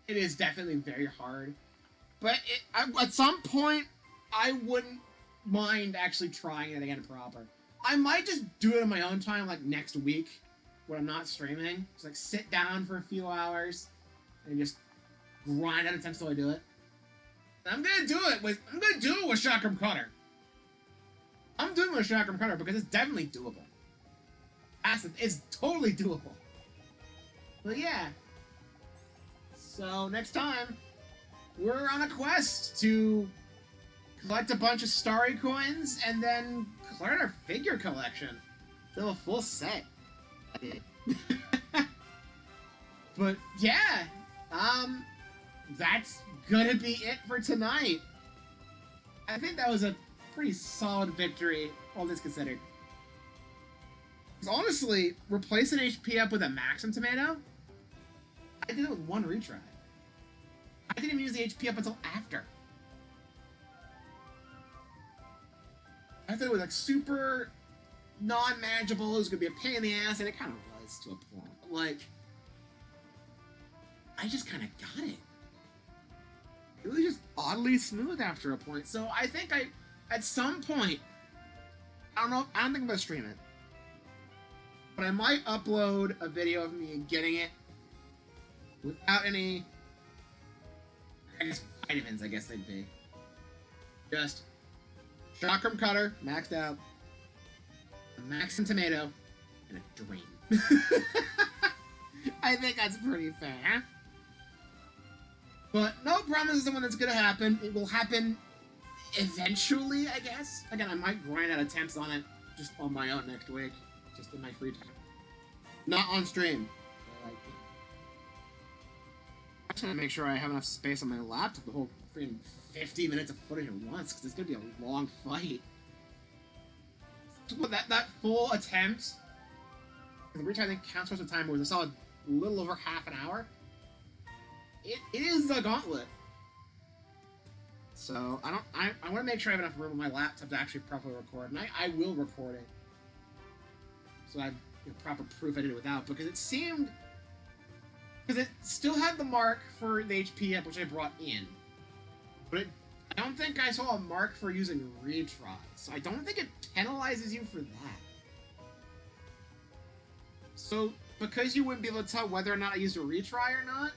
Speaker 1: It is definitely very hard. But at some point, I wouldn't mind actually trying it again proper. I might just do it on my own time, like next week, when I'm not streaming. Just like sit down for a few hours and just grind out attempts till I do it. And I'm gonna do it with Chakram Cutter. I'm doing it with Chakram Cutter because it's definitely doable. It's totally doable. But yeah. So next time, we're on a quest to collect a bunch of starry coins and then clear our figure collection. Fill a full set. But yeah, that's gonna be it for tonight. I think that was a pretty solid victory, all this considered. Because honestly, replacing HP up with a Maxim tomato, I did it with one retry. I didn't even use the HP up until after. I thought it was like super non-manageable, it was gonna be a pain in the ass, and it kind of was to a point. Like, I just kind of got it. It was just oddly smooth after a point. So I think at some point, I don't think I'm gonna stream it, but I might upload a video of me getting it without any, vitamins, I guess they'd be. Just Chakram Cutter, maxed out, a Maxim tomato, and a dream. I think that's pretty fair. But no promises on when it's gonna happen. It will happen eventually, I guess. Again, I might grind out attempts on it just on my own next week, just in my free time. Not on stream. I'm just gonna make sure I have enough space on my laptop to hold freaking 50 minutes of footage at once, because it's gonna be a long fight. That full attempt, the retry I think counts most of the time, was a solid little over half an hour. It is the gauntlet. So I want to make sure I have enough room on my laptop to actually properly record, and I will record it. So I have proper proof I did it without, because it still had the mark for the HP up, which I brought in, but I don't think I saw a mark for using retries, so I don't think it penalizes you for that. So because you wouldn't be able to tell whether or not I used a retry or not,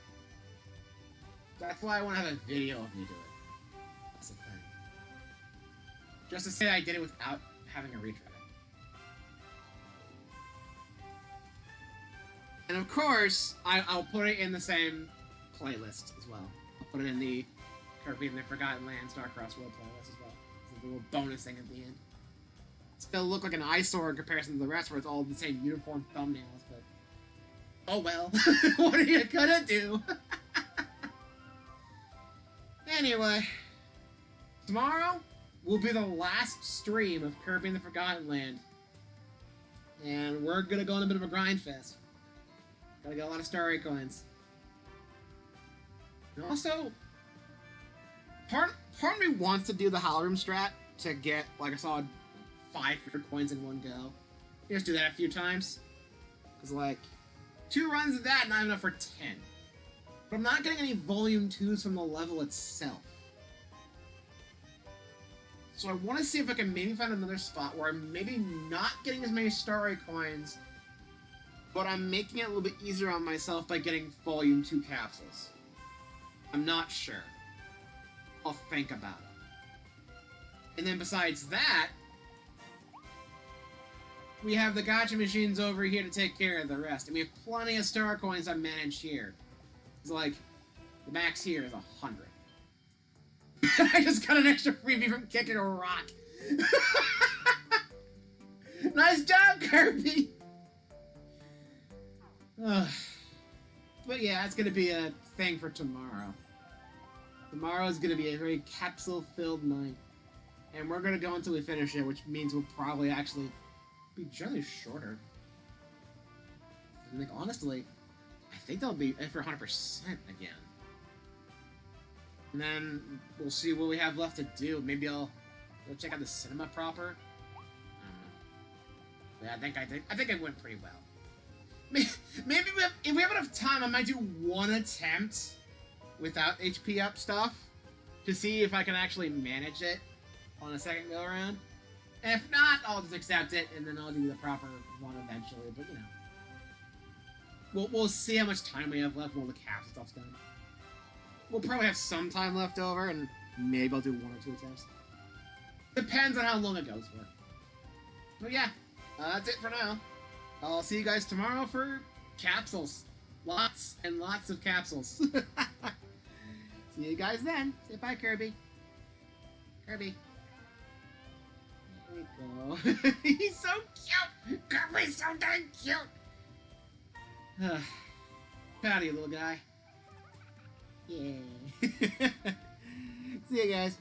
Speaker 1: that's why I want to have a video of me do it. That's the thing. Just to say I did it without having a retry. And of course, I'll put it in the same playlist as well. I'll put it in the Kirby in the Forgotten Land Starcross World playlist as well. It's a little bonus thing at the end. It's gonna look like an eyesore in comparison to the rest, where it's all the same uniform thumbnails, but oh well. What are you gonna do? Anyway, tomorrow will be the last stream of Kirby in the Forgotten Land, and we're gonna go on a bit of a grind fest. Gotta get a lot of starry coins. And also, part of me wants to do the Hollow Room strat to get like a solid 500 coins in one go. You just do that a few times, cause like 2 runs of that, not enough for 10. But I'm not getting any volume 2s from the level itself. So I want to see if I can maybe find another spot where I'm maybe not getting as many starry coins, but I'm making it a little bit easier on myself by getting volume 2 capsules. I'm not sure. I'll think about it. And then besides that, we have the gacha machines over here to take care of the rest. And we have plenty of star coins unmanaged here. It's like, the max here is 100. I just got an extra freebie from kicking a rock. Nice job, Kirby! But yeah, it's gonna be a thing for tomorrow. Tomorrow is going to be a very capsule-filled night. And we're going to go until we finish it, which means we'll probably actually be generally shorter. And like, honestly, I think they'll be in for 100% again. And then we'll see what we have left to do. Maybe I'll go check out the cinema proper. I don't know. Yeah, I think it went pretty well. Maybe if we have enough time, I might do one attempt without HP up stuff to see if I can actually manage it on a second go around. And if not, I'll just accept it and then I'll do the proper one eventually. But you know, we'll see how much time we have left when all the cap stuff's done. We'll probably have some time left over, and maybe I'll do one or two attempts. Depends on how long it goes for. But yeah, that's it for now. I'll see you guys tomorrow for capsules. Lots and lots of capsules. See you guys then. Say bye, Kirby. Kirby. There we go. He's so cute. Kirby's so dang cute. Proud of you, little guy. Yeah. See you guys.